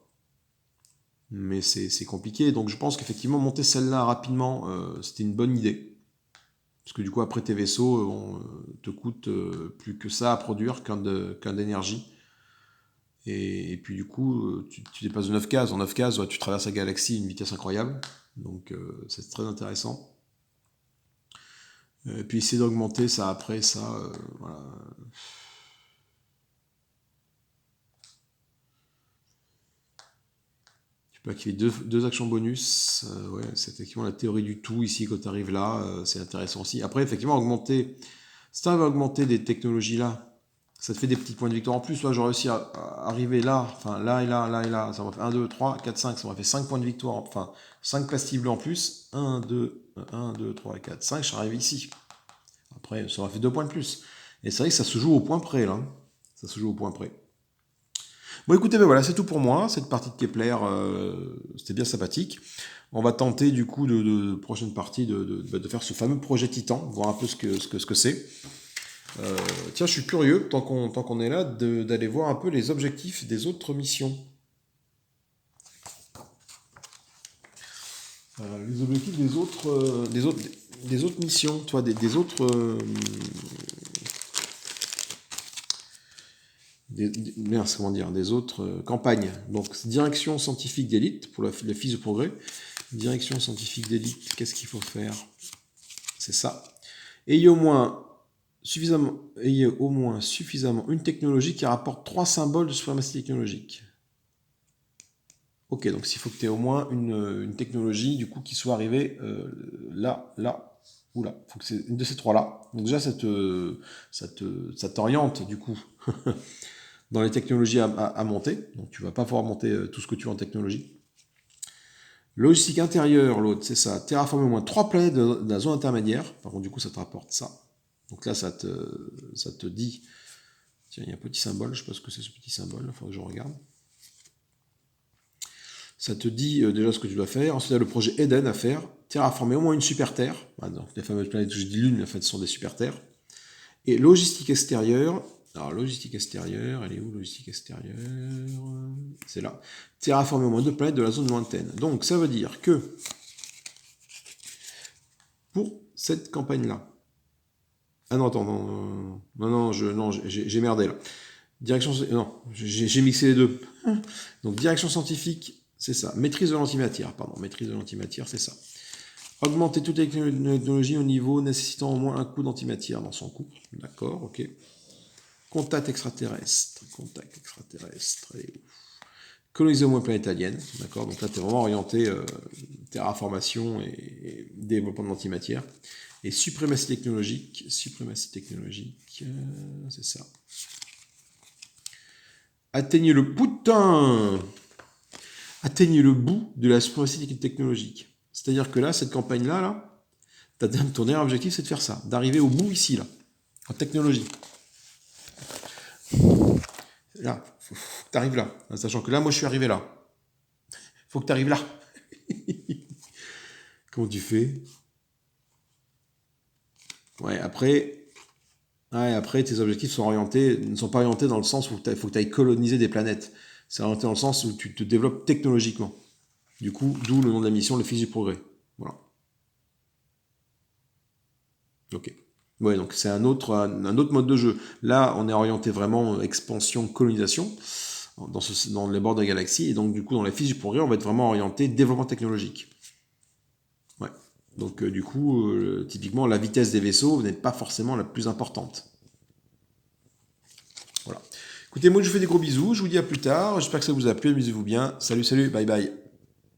Mais c'est compliqué, donc je pense qu'effectivement monter celle-là rapidement, c'était une bonne idée. Parce que du coup après tes vaisseaux te coûtent plus que ça à produire qu'un d'énergie. Et puis du coup tu dépasses de 9 cases. En 9 cases, tu traverses la galaxie à une vitesse incroyable. Donc c'est très intéressant. Et puis essayer d'augmenter ça après, ça, voilà. Qui fait deux actions bonus. Ouais, c'est effectivement la théorie du tout ici quand tu arrives là. C'est intéressant aussi. Après, effectivement, si tu arrives à augmenter des technologies là, ça te fait des petits points de victoire en plus. Là, j'ai réussi à arriver là, enfin là et là, là et là. Ça m'a fait 1, 2, 3, 4, 5. Ça m'a fait 5 points de victoire, enfin 5 places ciblées en plus. 1, 2, 3, 4, 5. Je suis arrivé ici. Après, ça m'a fait 2 points de plus. Et c'est vrai que ça se joue au point près là. Ça se joue au point près. Bon, écoutez, voilà, c'est tout pour moi. Cette partie de Kepler, c'était bien sympathique. On va tenter du coup de prochaine partie de faire ce fameux projet Titan, voir un peu ce que c'est. Tiens, je suis curieux, tant qu'on est là, d'aller voir un peu les objectifs des autres missions. Les objectifs des autres missions, toi, des autres... comment dire, des autres campagnes. Donc, direction scientifique d'élite pour la fiche de progrès. Direction scientifique d'élite, qu'est-ce qu'il faut faire? C'est ça. Ayez au moins suffisamment une technologie qui rapporte 3 symboles de suprématie technologique. Ok, donc s'il faut que tu aies au moins une technologie du coup qui soit arrivée là, là ou là. Il faut que c'est une de ces trois-là. Donc déjà, ça t'oriente du coup dans les technologies à monter. Donc tu vas pas pouvoir monter tout ce que tu veux en technologie. Logistique intérieure, l'autre, c'est ça. Terraformer au moins 3 planètes de la zone intermédiaire. Par contre, du coup, ça te rapporte ça. Donc là, ça te dit... Tiens, il y a un petit symbole. Je ne sais pas ce que c'est ce petit symbole. Il faut que je regarde. Ça te dit déjà ce que tu dois faire. Ensuite, il y a le projet Eden à faire. Terraformer au moins une super Terre. Donc, les fameuses planètes que je dis lune, en fait, ce sont des super Terres. Et logistique extérieure. Alors, logistique extérieure, elle est où, logistique extérieure? C'est là. Terraformer au moins 2 planètes de la zone lointaine. Donc, ça veut dire que pour cette campagne-là... Ah non, attends, non, j'ai merdé là. Direction... Non, j'ai mixé les deux. Donc, direction scientifique, c'est ça. Maîtrise de l'antimatière, maîtrise de l'antimatière, c'est ça. Augmenter toute les technologies au niveau nécessitant au moins un coup d'antimatière dans son coup. D'accord, ok. Contact extraterrestre. Coloniser au moins planète alien. D'accord, donc là, tu es vraiment orienté terraformation et développement de l'antimatière. Et suprématie technologique, c'est ça. Atteignez le bout de la suprématie technologique. C'est-à-dire que là, cette campagne-là, ton dernier objectif, c'est de faire ça, d'arriver au bout ici, là, en technologie. Là, faut que tu arrives là, sachant que là, moi, je suis arrivé là. Faut que tu arrives là. Comment tu fais? Ouais, après, tes objectifs ne sont pas orientés dans le sens où il faut que tu ailles coloniser des planètes. C'est orienté dans le sens où tu te développes technologiquement. Du coup, d'où le nom de la mission, le fils du progrès. Voilà. Ok. Ouais, donc c'est un autre mode de jeu. Là, on est orienté vraiment expansion, colonisation dans les bords de la galaxie. Et donc, du coup, dans les fils du progrès, on va être vraiment orienté développement technologique. Ouais. Donc, du coup, typiquement, la vitesse des vaisseaux n'est pas forcément la plus importante. Voilà. Écoutez, moi, je vous fais des gros bisous. Je vous dis à plus tard. J'espère que ça vous a plu. Amusez-vous bien. Salut, salut. Bye bye.